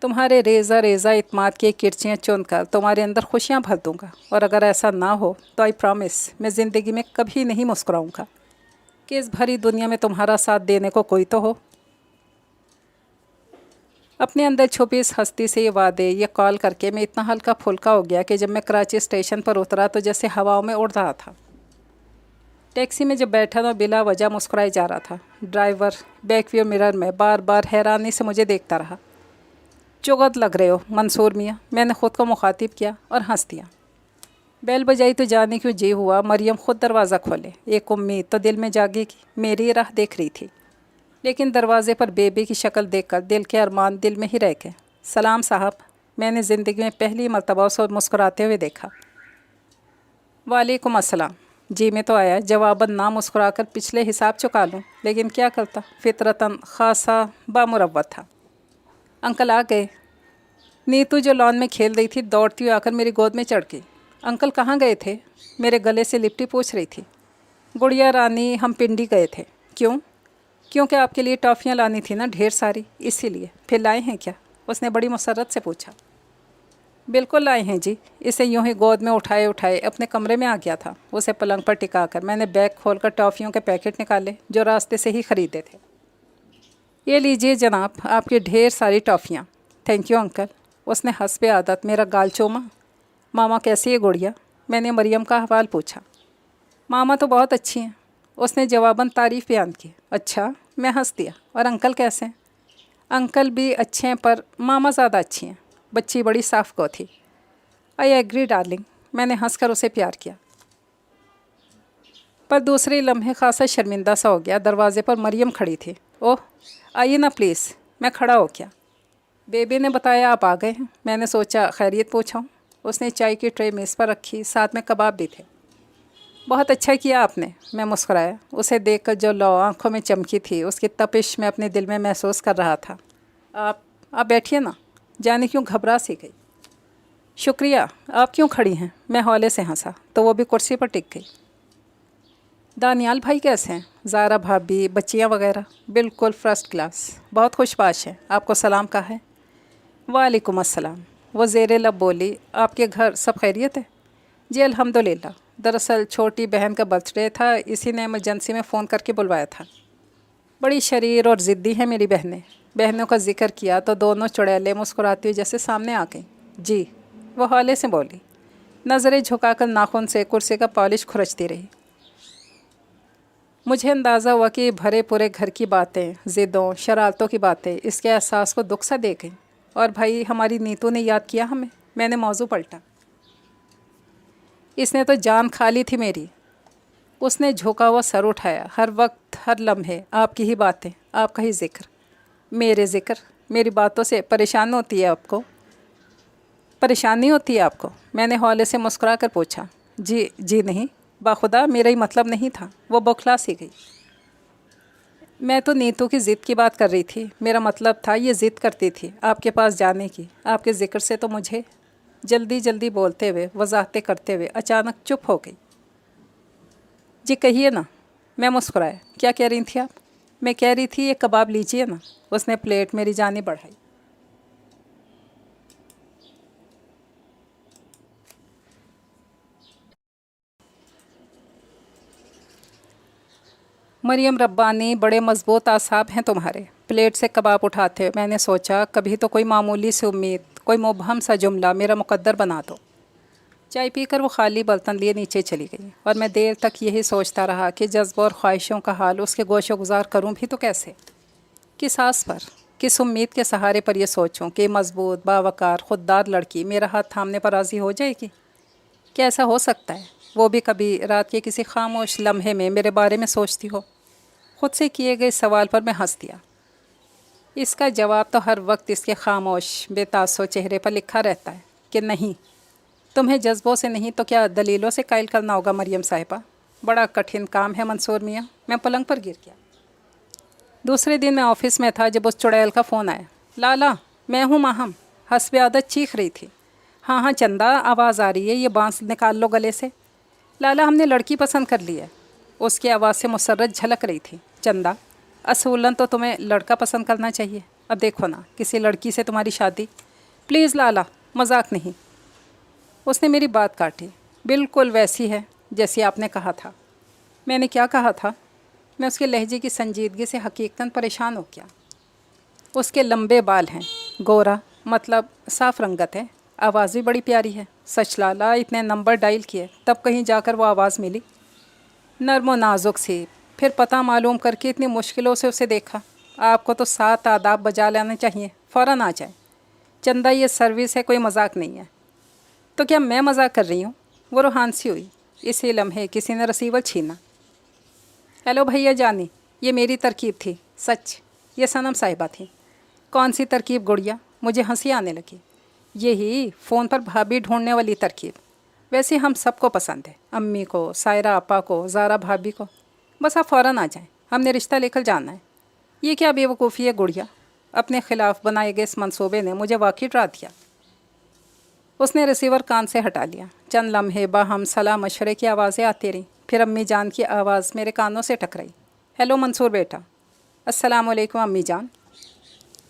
تمہارے ریزہ ریزہ اعتماد کی کرچیاں چن کر تمہارے اندر خوشیاں بھر دوں گا، اور اگر ایسا نہ ہو تو آئی پرامس میں زندگی میں کبھی نہیں مسکراؤں گا کہ اس بھری دنیا میں تمہارا ساتھ دینے کو کوئی تو ہو۔ اپنے اندر چھپی اس ہستی سے یہ وعدے، یہ کال کر کے میں اتنا ہلکا پھلکا ہو گیا کہ جب میں کراچی اسٹیشن پر اترا تو جیسے ہواؤں میں اڑ رہا تھا۔ ٹیکسی میں جب بیٹھا تو بلا وجہ مسکرائے جا رہا تھا۔ ڈرائیور بیک ویو مرر میں بار بار حیرانی سے مجھے دیکھتا رہا۔ چغت لگ رہے ہو منصور میاں، میں نے خود کو مخاطب کیا اور ہنس دیا۔ بیل بجائی تو جانے کیوں جی ہوا مریم خود دروازہ کھولے۔ ایک امید تو دل میں جاگے گی، میری راہ دیکھ رہی تھی، لیکن دروازے پر بیبی کی شکل دیکھ کر دل کے ارمان دل میں ہی رہ گئے۔ سلام صاحب، میں نے زندگی میں پہلی مرتبہ اسے مسکراتے ہوئے دیکھا۔ وعلیکم السلام۔ جی میں تو آیا جواباً نہ مسکرا کر پچھلے حساب چکا لوں، لیکن کیا کرتا، فطرتاً خاصا بامروت تھا۔ انکل آ گئے۔ نیتو جو لان میں کھیل رہی تھی دوڑتی ہوئی آ کر میری گود میں چڑھ گئی۔ انکل کہاں گئے تھے؟ میرے گلے سے لپٹی پوچھ رہی تھی۔ گڑیا رانی ہم پنڈی گئے تھے۔ کیوں؟ کیونکہ آپ کے لیے ٹافیاں لانی تھی نا ڈھیر ساری، اسی لیے۔ پھر لائے ہیں کیا؟ اس نے بڑی مسرت سے پوچھا۔ بالکل لائے ہیں جی۔ اسے یوں ہی گود میں اٹھائے اٹھائے اپنے کمرے میں آ گیا تھا۔ اسے پلنگ پر ٹکا کر میں نے بیگ کھول کر ٹافیوں کے پیکٹ نکالے جو راستے سے ہی خریدے تھے۔ یہ لیجئے جناب آپ کی ڈھیر ساری ٹافیاں۔ Thank you uncle. اس نے حسب عادت میرا گال چوما۔ ماما کیسی ہے گڑیا؟ میں نے مریم کا حوال پوچھا۔ ماما تو بہت اچھی ہیں، اس نے جواباً تعریف بیان کی۔ اچھا، میں ہنس دیا۔ اور انکل کیسے ہیں؟ انکل بھی اچھے ہیں پر ماما زیادہ اچھی ہیں۔ بچی بڑی صاف کو تھی۔ آئی ایگری ڈارلنگ، میں نے ہنس کر اسے پیار کیا، پر دوسرے لمحے خاصا شرمندہ سا ہو گیا۔ دروازے پر مریم کھڑی تھی۔ اوہ آئیے نا پلیز۔ میں کھڑا ہو گیا۔ بیبی نے بتایا آپ آ گئے ہیں۔ میں نے سوچا خیریت پوچھاؤں۔ اس نے چائے کی ٹرے میز پر رکھی، ساتھ میں کباب بھی تھے۔ بہت اچھا کیا آپ نے، میں مسکرایا۔ اسے دیکھ کر جو لو آنکھوں میں چمکی تھی اس کی تپش میں اپنے دل میں محسوس کر رہا تھا۔ آپ بیٹھیے نا، جانے کیوں گھبرا سی گئی۔ شکریہ، آپ کیوں کھڑی ہیں؟ میں ہولے سے ہنسا تو وہ بھی کرسی پر ٹک گئی۔ دانیال بھائی کیسے ہیں؟ زارا بھابھی، بچیاں وغیرہ؟ بالکل فرسٹ کلاس، بہت خوش باش ہیں۔ آپ کو سلام کہا ہے؟ وعلیکم السلام۔ وہ زیر لب بولی، آپ کے گھر سب خیریت ہے؟ جی الحمدللہ۔ دراصل چھوٹی بہن کا برتھ ڈے تھا، اسی نے ایمرجنسی میں فون کر کے بلوایا تھا۔ بڑی شریر اور ضدی ہیں میری بہنیں۔ بہنوں کا ذکر کیا تو دونوں چڑیلیں مسکراتی ہوئی جیسے سامنے آ گئیں۔ جی، وہ ہولے سے بولی، نظریں جھکا کر ناخن سے کرسی کا پالش کھرچتی رہی۔ مجھے اندازہ ہوا کہ بھرے پورے گھر کی باتیں، ضدوں، شرارتوں کی باتیں اس کے احساس کو دکھ سا دے گئیں۔ اور بھائی ہماری نیتو نے یاد کیا ہمیں؟ میں نے موضوع پلٹا۔ اس نے تو جان کھا لی تھی میری۔ اس نے جھکا ہوا سر اٹھایا۔ ہر وقت ہر لمحے آپ کی ہی باتیں، آپ کا ہی ذکر۔ میرے ذکر؟ میری باتوں سے پریشان ہوتی ہے آپ کو؟ پریشانی ہوتی ہے آپ کو؟ میں نے ہولے سے مسکرا کر پوچھا۔ جی نہیں، باخدا میرا ہی مطلب نہیں تھا۔ وہ بوکھلا سی گئی۔ میں تو نیتو کی ضد کی بات کر رہی تھی۔ میرا مطلب تھا یہ ضد کرتی تھی آپ کے پاس جانے کی۔ آپ کے ذکر سے تو مجھے جلدی بولتے ہوئے، وضاحتیں کرتے ہوئے اچانک چپ ہو گئی۔ جی کہیے نا، میں مسکرایا۔ کیا کہہ رہی تھی آپ؟ میں کہہ رہی تھی یہ کباب لیجیے نا۔ اس نے پلیٹ میری جانب بڑھائی۔ مریم ربانی، بڑے مضبوط اعصاب ہیں تمہارے۔ پلیٹ سے کباب اٹھاتے ہوئے میں نے سوچا کبھی تو کوئی معمولی سی امید، کوئی مبہم سا جملہ میرا مقدر بنا دو۔ چائے پی کر وہ خالی برتن لیے نیچے چلی گئی، اور میں دیر تک یہی سوچتا رہا کہ جذبوں اور خواہشوں کا حال اس کے گوش و گزار کروں بھی تو کیسے؟ کس آس پر، کس امید کے سہارے پر یہ سوچوں کہ مضبوط، باوقار، خوددار لڑکی میرا ہاتھ تھامنے پر راضی ہو جائے گی؟ کیا ایسا ہو سکتا ہے؟ وہ بھی کبھی رات کے کسی خاموش لمحے میں میرے بارے میں سوچتی ہو؟ خود سے کیے گئے سوال پر میں ہنس دیا۔ اس کا جواب تو ہر وقت اس کے خاموش، بے تاثر چہرے پر لکھا رہتا ہے کہ نہیں، تمہیں جذبوں سے نہیں تو کیا دلیلوں سے قائل کرنا ہوگا مریم صاحبہ۔ بڑا کٹھن کام ہے منصور میاں۔ میں پلنگ پر گر گیا۔ دوسرے دن میں آفس میں تھا جب اس چڑیل کا فون آیا۔ لالا، میں ہوں ماہم، حسب عادت چیخ رہی تھی۔ ہاں چندہ، آواز آ رہی ہے، یہ بانس نکال لو گلے سے۔ لالا ہم نے لڑکی پسند کر لی ہے۔ اس کی آواز سے مسرت جھلک رہی تھی۔ چندہ، اصولاً تو تمہیں لڑکا پسند کرنا چاہیے۔ اب دیکھو نا کسی لڑکی سے تمہاری شادی. پلیز لالا, مذاق نہیں. اس نے میری بات کاٹی. بالکل ویسی ہے جیسی آپ نے کہا تھا. میں نے کیا کہا تھا؟ میں اس کے لہجے کی سنجیدگی سے حقیقتاً پریشان ہو گیا. اس کے لمبے بال ہیں, گورا مطلب صاف رنگت ہے, آواز بھی بڑی پیاری ہے. سچ لالا, اتنے نمبر ڈائل کیے تب کہیں جا کر وہ آواز ملی. نرم و نازک سی. پھر پتہ معلوم کر کے اتنی مشکلوں سے اسے دیکھا. آپ کو تو 7 آداب بجا لینے چاہیے, فوراً آ جائے. چندہ یہ سروس ہے, کوئی مذاق نہیں ہے. تو کیا میں مذاق کر رہی ہوں؟ وہ روحان سی ہوئی. اسی لمحے کسی نے رسیور چھینا. ہیلو بھیا جانی, یہ میری ترکیب تھی. سچ, یہ صنم صاحبہ تھی. کون سی ترکیب گڑیا؟ مجھے ہنسی آنے لگی. یہی فون پر بھابھی ڈھونڈنے والی ترکیب. ویسے ہم سب کو پسند ہے, امی کو, سائرہ آپا کو, زارا بھابھی کو. بس آپ فوراً آ جائیں, ہم نے رشتہ لے کر جانا ہے. یہ کیا بے وقوفی ہے گڑیا؟ اپنے خلاف بنائے گئے اس منصوبے نے مجھے واقعی ڈرا دیا. اس نے ریسیور کان سے ہٹا لیا. چند لمحے باہم صلاح مشورے کی آوازیں آتی رہیں. پھر امی جان کی آواز میرے کانوں سے ٹکرائی. ہیلو منصور بیٹا. السلام علیکم امی جان.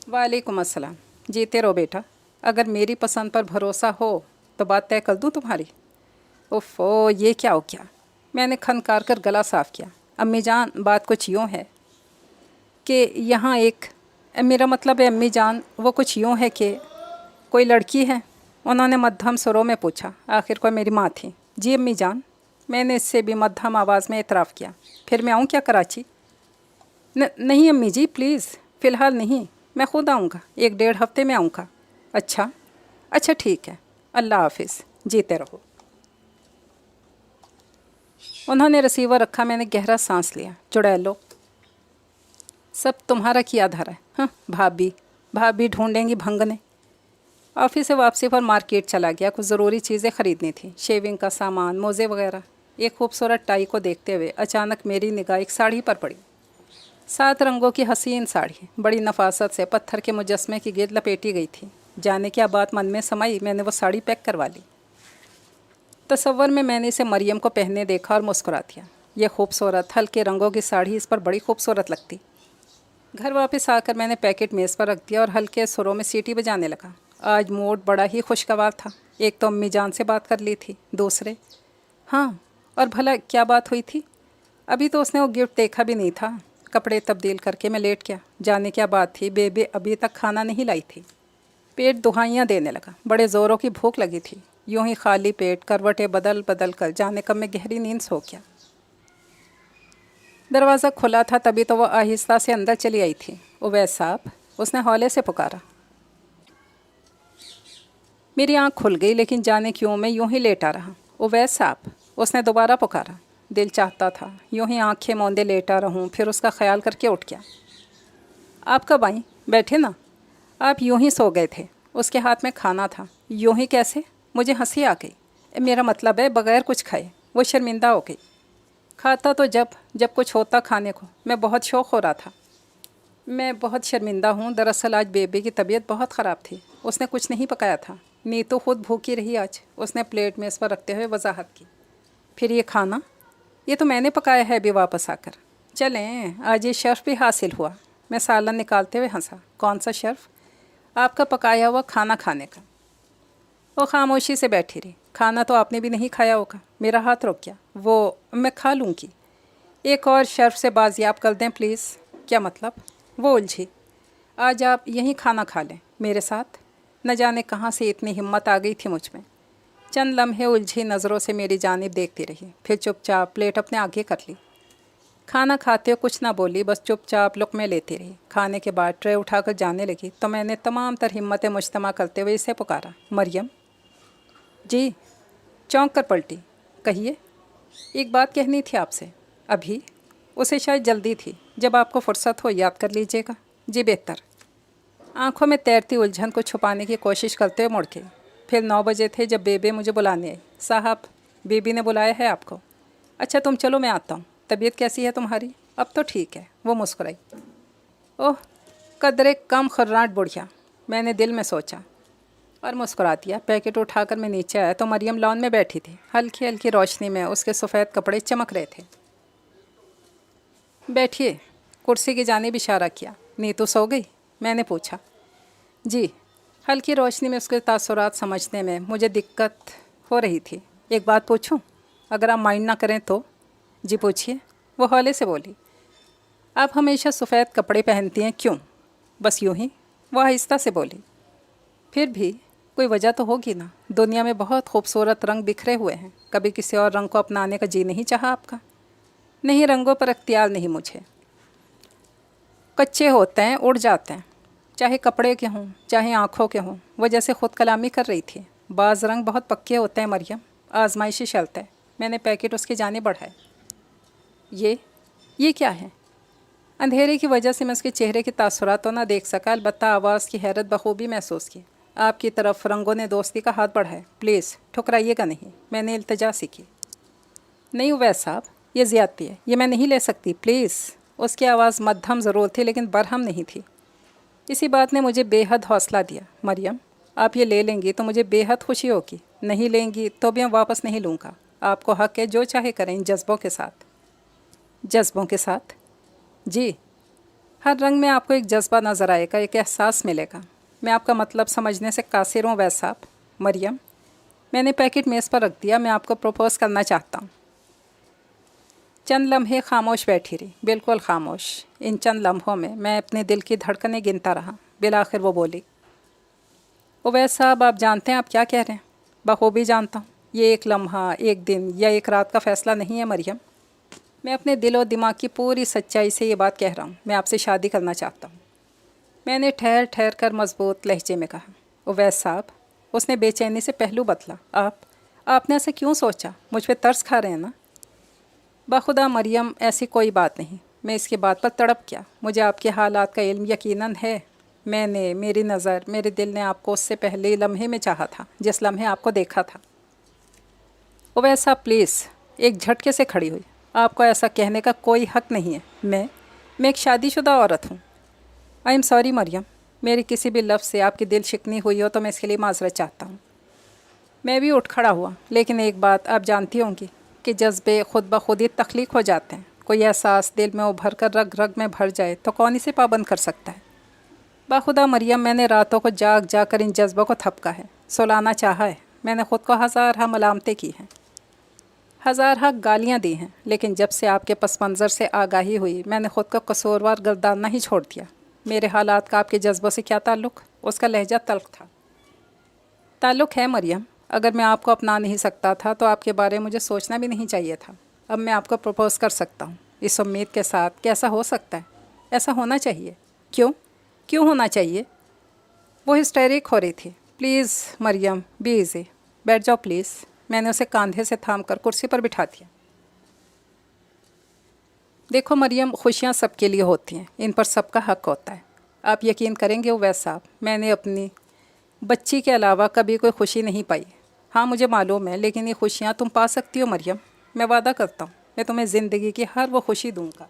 وعلیکم السلام. جیتے رہو بیٹا. اگر میری پسند پر بھروسہ ہو تو بات طے کر دوں تمہاری. اوفو, یہ کیا ہو گیا؟ میں نے کھنکار کر گلا صاف کیا. امی جان, بات کچھ یوں ہے کہ یہاں میرا مطلب ہے امی جان, وہ کچھ یوں ہے کہ کوئی لڑکی ہے. انہوں نے مدھم سروں میں پوچھا. آخر کو میری ماں تھی. جی امی جان. میں نے اس سے بھی مدھم آواز میں اعتراف کیا. پھر میں آؤں کیا کراچی؟ نہیں امی جی پلیز, فی الحال نہیں. میں خود آؤں گا, 1-1.5 ہفتے میں آؤں گا. اچھا ٹھیک ہے, اللہ حافظ. جیتے رہو. انہوں نے رسیور رکھا. میں نے گہرا سانس لیا. چڑیلو, سب تمہارا کیا دھرا ہے. ہاں, بھابھی ڈھونڈیں گی بھنگنے. آفس سے واپسی پر مارکیٹ چلا گیا. کچھ ضروری چیزیں خریدنی تھیں, شیونگ کا سامان, موزے وغیرہ. ایک خوبصورت ٹائی کو دیکھتے ہوئے اچانک میری نگاہ ایک ساڑی پر پڑی. 7 رنگوں کی حسین ساڑی, بڑی نفاست سے پتھر کے مجسمے کی گرد لپیٹی گئی تھی. جانے کیا بات من میں سمائی, میں نے وہ ساڑی پیک کروا لی. تصور میں نے اسے مریم کو پہننے دیکھا اور مسکرا دیا. یہ خوبصورت ہلکے رنگوں کی ساڑی اس پر بڑی خوبصورت لگتی. گھر واپس آ کر میں نے پیکٹ میز پر رکھ دیا اور ہلکے سروں میں سیٹی بجانے لگا. آج موڈ بڑا ہی خوشگوار تھا. ایک تو امی جان سے بات کر لی تھی, دوسرے ہاں, اور بھلا کیا بات ہوئی تھی؟ ابھی تو اس نے وہ گفٹ دیکھا بھی نہیں تھا. کپڑے تبدیل کر کے میں لیٹ گیا. جانے کیا بات تھی, بیبی ابھی تک کھانا نہیں لائی تھی. پیٹ دہائیاں دینے لگا. بڑے زوروں کی بھوک لگی تھی. یوں ہی خالی پیٹ کروٹیں بدل کر جانے کب میں گہری نیند سو گیا. دروازہ کھلا تھا تبھی تو وہ آہستہ سے اندر چلی آئی تھی. اویس صاحب, اس نے ہولے سے پکارا. میری آنکھ کھل گئی لیکن جانے کیوں میں یوں ہی لیٹا رہا. اویس صاحب, اس نے دوبارہ پکارا. دل چاہتا تھا یوں ہی آنکھیں موندے لیٹا رہوں. پھر اس کا خیال کر کے اٹھ گیا. آپ کب آئیں؟ بیٹھے نا. آپ یوں ہی سو گئے تھے. اس کے ہاتھ میں کھانا تھا. یوں ہی کیسے؟ مجھے ہنسی آ گئی. میرا مطلب ہے بغیر کچھ کھائے. وہ شرمندہ ہو گئی. کھاتا تو جب کچھ ہوتا کھانے کو. میں بہت شوق ہو رہا تھا. میں بہت شرمندہ ہوں. دراصل آج بیبی کی طبیعت بہت خراب تھی. اس نے کچھ نہیں پکایا تھا. نیتو خود بھوکی رہی آج. اس نے پلیٹ میز پر رکھتے ہوئے وضاحت کی. پھر یہ کھانا, یہ تو میں نے پکایا ہے ابھی واپس آ کر. چلیں, آج یہ شرف بھی حاصل ہوا. میں سالن نکالتے ہوئے ہنسا. کون سا شرف؟ آپ کا پکایا ہوا کھانا کھانے کا. وہ خاموشی سے بیٹھی رہی. کھانا تو آپ نے بھی نہیں کھایا ہوگا. میرا ہاتھ رک گیا. وہ میں کھا لوں گی. ایک اور شرف سے بازیاب کر دیں پلیز. کیا مطلب؟ وہ الجھی. آج آپ یہیں کھانا کھا لیں میرے ساتھ. نہ جانے کہاں سے اتنی ہمت آ گئی تھی مجھ میں. چند لمحے الجھی نظروں سے میری جانب دیکھتی رہی. پھر چپ چاپ پلیٹ اپنے آگے کر لی. کھانا کھاتے ہو کچھ نہ بولی, بس چپ چاپ لقمے لیتی رہی. کھانے کے بعد ٹرے اٹھا کر جانے لگی تو میں نے تمام تر ہمتیں مجتمع کرتے ہوئے اسے پکارا. مریم. جی. چونک کر پلٹی. کہیے. ایک بات کہنی تھی آپ سے. ابھی؟ اسے شاید جلدی تھی. جب آپ کو فرصت ہو یاد کر لیجیے گا. جی بہتر. آنکھوں میں تیرتی الجھن کو چھپانے کی کوشش کرتے ہوئے مڑ کے. پھر 9 بجے تھے جب بیبی مجھے بلانے آئی. صاحب, بیبی نے بلایا ہے آپ کو. اچھا تم چلو میں آتا ہوں. طبیعت کیسی ہے تمہاری؟ اب تو ٹھیک ہے. وہ مسکرائی. اوہ, قدرے کم خراٹ بڑھیا, میں نے دل میں سوچا اور مسکرا دیا. پیکٹ اٹھا کر میں نیچے آیا تو مریم لان میں بیٹھی تھی. ہلکی ہلکی روشنی میں اس کے سفید کپڑے چمک رہے تھے. بیٹھیے. کرسی کی جانب اشارہ کیا. نیتو سو گئی؟ میں نے پوچھا۔ جی، ہلکی روشنی میں اس کے تاثرات سمجھنے میں مجھے دقت ہو رہی تھی۔ ایک بات پوچھوں؟ اگر آپ مائنڈ نہ کریں تو؟ جی پوچھیے، وہ ہولے سے بولی۔ آپ ہمیشہ سفید کپڑے پہنتی ہیں، کیوں؟ بس یوں ہی، وہ آہستہ سے بولی۔ پھر بھی کوئی وجہ تو ہوگی نا، دنیا میں بہت خوبصورت رنگ بکھرے ہوئے ہیں، کبھی کسی اور رنگ کو اپنانے کا جی نہیں چاہا آپ کا؟ نہیں، رنگوں پر اختیار نہیں مجھے، کچے ہوتے ہیں، اڑ جاتے ہیں، چاہے کپڑے کے ہوں چاہے آنکھوں کے ہوں۔ وہ جیسے خود کلامی کر رہی تھی۔ بعض رنگ بہت پکے ہوتے ہیں مریم، آزمائشی شرط ہے۔ میں نے پیکٹ اس کی جانب بڑھائے۔ یہ کیا ہے؟ اندھیرے کی وجہ سے میں اس کے چہرے کے تاثرات تو نہ دیکھ سکا، البتہ آواز کی حیرت بخوبی محسوس کی۔ آپ کی طرف رنگوں نے دوستی کا ہاتھ بڑھائے۔ پلیز ٹھکرائیے گا نہیں، میں نے التجا سی کی۔ نہیں اویس صاحب، یہ زیادتی ہے، یہ میں نہیں لے سکتی، پلیز۔ اس کی آواز مدھم ضرور تھی لیکن برہم نہیں تھی۔ اسی بات نے مجھے بے حد حوصلہ دیا۔ مریم، آپ یہ لے لیں گی تو مجھے بے حد خوشی ہوگی، نہیں لیں گی تو بھی میں واپس نہیں لوں گا۔ آپ کو حق ہے جو چاہے کریں ان جذبوں کے ساتھ۔ جذبوں کے ساتھ؟ جی، ہر رنگ میں آپ کو ایک جذبہ نظر آئے گا، ایک احساس ملے گا۔ میں آپ کا مطلب سمجھنے سے قاصر ہوں اویس صاحب۔ مریم، میں نے پیکٹ میز پر رکھ دیا، میں آپ کو پروپوز کرنا چاہتا ہوں۔ چند لمحے خاموش بیٹھی رہی، بالکل خاموش۔ ان چند لمحوں میں اپنے دل کی دھڑکنیں گنتا رہا۔ بالآخر وہ بولی۔ اویس صاحب، آپ جانتے ہیں آپ کیا کہہ رہے ہیں؟ بخوبی جانتا ہوں۔ یہ ایک لمحہ، ایک دن یا ایک رات کا فیصلہ نہیں ہے مریم۔ میں اپنے دل و دماغ کی پوری سچائی سے یہ بات کہہ رہا ہوں، میں آپ سے شادی کرنا چاہتا ہوں۔ میں نے ٹھہر ٹھہر کر مضبوط لہجے میں کہا۔ اویس صاحب، اس نے بے چینی سے پہلو بدلا۔ آپ نے ایسا کیوں سوچا؟ مجھ پہ ترس کھا رہے ہیں نا؟ بخدا مریم، ایسی کوئی بات نہیں۔ میں اس کی بات پر تڑپ کیا۔ مجھے آپ کے حالات کا علم یقیناً ہے۔ میری نظر، میرے دل نے آپ کو اس سے پہلے لمحے میں چاہا تھا جس لمحے آپ کو دیکھا تھا۔ اویس صاحب پلیز۔ ایک جھٹکے سے کھڑی ہوئی۔ آپ کو ایسا کہنے کا کوئی حق نہیں ہے۔ میں ایک شادی شدہ عورت ہوں۔ آئی ایم سوری مریم، میری کسی بھی لفظ سے آپ کی دل شکنی ہوئی ہو تو میں اس کے لیے معذرت چاہتا ہوں۔ میں بھی اٹھ کھڑا ہوا، لیکن ایک بات آپ جانتی ہوں گی کہ جذبے خود بخود ہی تخلیق ہو جاتے ہیں۔ کوئی احساس دل میں ابھر کر رگ رگ میں بھر جائے تو کون اسے پابند کر سکتا ہے؟ بخدا مریم، میں نے راتوں کو جاگ کر ان جذبوں کو تھپکا ہے، سلانا چاہا ہے۔ میں نے خود کو ہزارہ ملامتیں کی ہیں، ہزارہ گالیاں دی ہیں، لیکن جب سے آپ کے پس منظر سے آگاہی ہوئی میں نے خود کو قصوروار گرداننا ہی چھوڑ دیا۔ میرے حالات کا آپ کے جذبوں سے کیا تعلق؟ اس کا لہجہ تلخ تھا۔ تعلق ہے مریم، اگر میں آپ کو اپنا نہیں سکتا تھا تو آپ کے بارے مجھے سوچنا بھی نہیں چاہیے تھا۔ اب میں آپ کو پروپوز کر سکتا ہوں، اس امید کے ساتھ کہ ایسا ہو سکتا ہے، ایسا ہونا چاہیے۔ کیوں ہونا چاہیے؟ وہ ہسٹیرک ہو رہی تھی۔ پلیز مریم، بی ایزی، بیٹھ جاؤ پلیز۔ میں نے اسے کاندھے سے تھام کر کرسی پر بٹھا دیا۔ دیکھو مریم، خوشیاں سب کے لیے ہوتی ہیں، ان پر سب کا حق ہوتا ہے۔ آپ یقین کریں گے اویس صاحب، میں نے اپنی بچی کے علاوہ کبھی کوئی خوشی نہیں پائی۔ ہاں مجھے معلوم ہے، لیکن یہ خوشیاں تم پا سکتی ہو مریم۔ میں وعدہ کرتا ہوں میں تمہیں زندگی کی ہر وہ خوشی دوں گا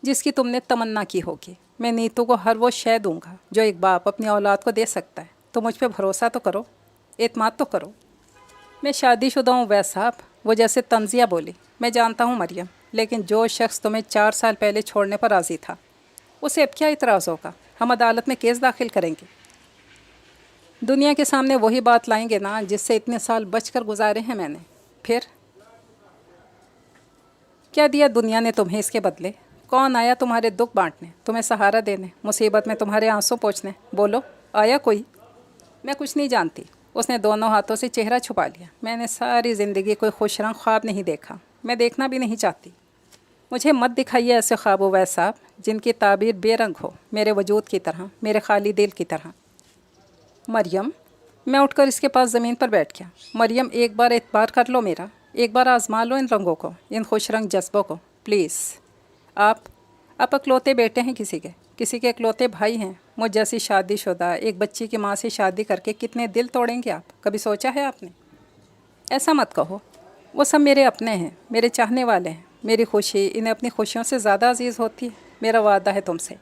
جس کی تم نے تمنا کی ہوگی۔ میں نیتو کو ہر وہ شے دوں گا جو ایک باپ اپنی اولاد کو دے سکتا ہے۔ تو مجھ پہ بھروسہ تو کرو، اعتماد تو کرو۔ میں شادی شدہ ہوں اویس صاحب، وہ جیسے طنزیہ بولی۔ میں جانتا ہوں مریم، لیکن جو شخص تمہیں 4 سال پہلے چھوڑنے پر راضی تھا، اسے اب کیا اعتراض ہوگا؟ ہم عدالت میں کیس داخل کریں گے، دنیا کے سامنے وہی بات لائیں گے نا جس سے اتنے سال بچ کر گزارے ہیں میں نے۔ پھر کیا دیا دنیا نے تمہیں اس کے بدلے؟ کون آیا تمہارے دکھ بانٹنے، تمہیں سہارا دینے، مصیبت میں تمہارے آنسو پوچھنے؟ بولو، آیا کوئی؟ میں کچھ نہیں جانتی۔ اس نے دونوں ہاتھوں سے چہرہ چھپا لیا۔ میں نے ساری زندگی کوئی خوش رنگ خواب نہیں دیکھا، میں دیکھنا بھی نہیں چاہتی۔ مجھے مت دکھائیے ایسے خواب اویس صاحب جن کی تعبیر بے رنگ ہو، میرے وجود کی طرح، میرے خالی دل کی طرح۔ مریم، میں اٹھ کر اس کے پاس زمین پر بیٹھ گیا۔ مریم، ایک بار اعتبار کر لو میرا، ایک بار آزما لو ان رنگوں کو، ان خوش رنگ جذبوں کو، پلیز۔ آپ اکلوتے بیٹے ہیں کسی کے اکلوتے بھائی ہیں۔ مجھ جیسی شادی شدہ ایک بچی کی ماں سے شادی کر کے کتنے دل توڑیں گے آپ؟ کبھی سوچا ہے آپ نے؟ ایسا مت کہو، وہ سب میرے اپنے ہیں، میرے چاہنے والے ہیں۔ میری خوشی انہیں اپنی خوشیوں سے زیادہ عزیز ہوتی ہے۔ میرا وعدہ ہے تم سے،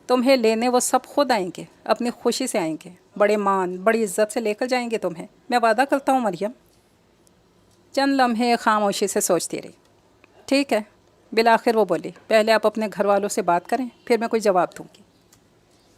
تمہیں لینے وہ سب خود آئیں گے، اپنی خوشی سے آئیں گے، بڑے مان بڑی عزت سے لے کر جائیں گے تمہیں، میں وعدہ کرتا ہوں مریم۔ چند لمحے خاموشی سے سوچتی رہی۔ ٹھیک ہے، بالآخر وہ بولی، پہلے آپ اپنے گھر والوں سے بات کریں، پھر میں کوئی جواب دوں گی۔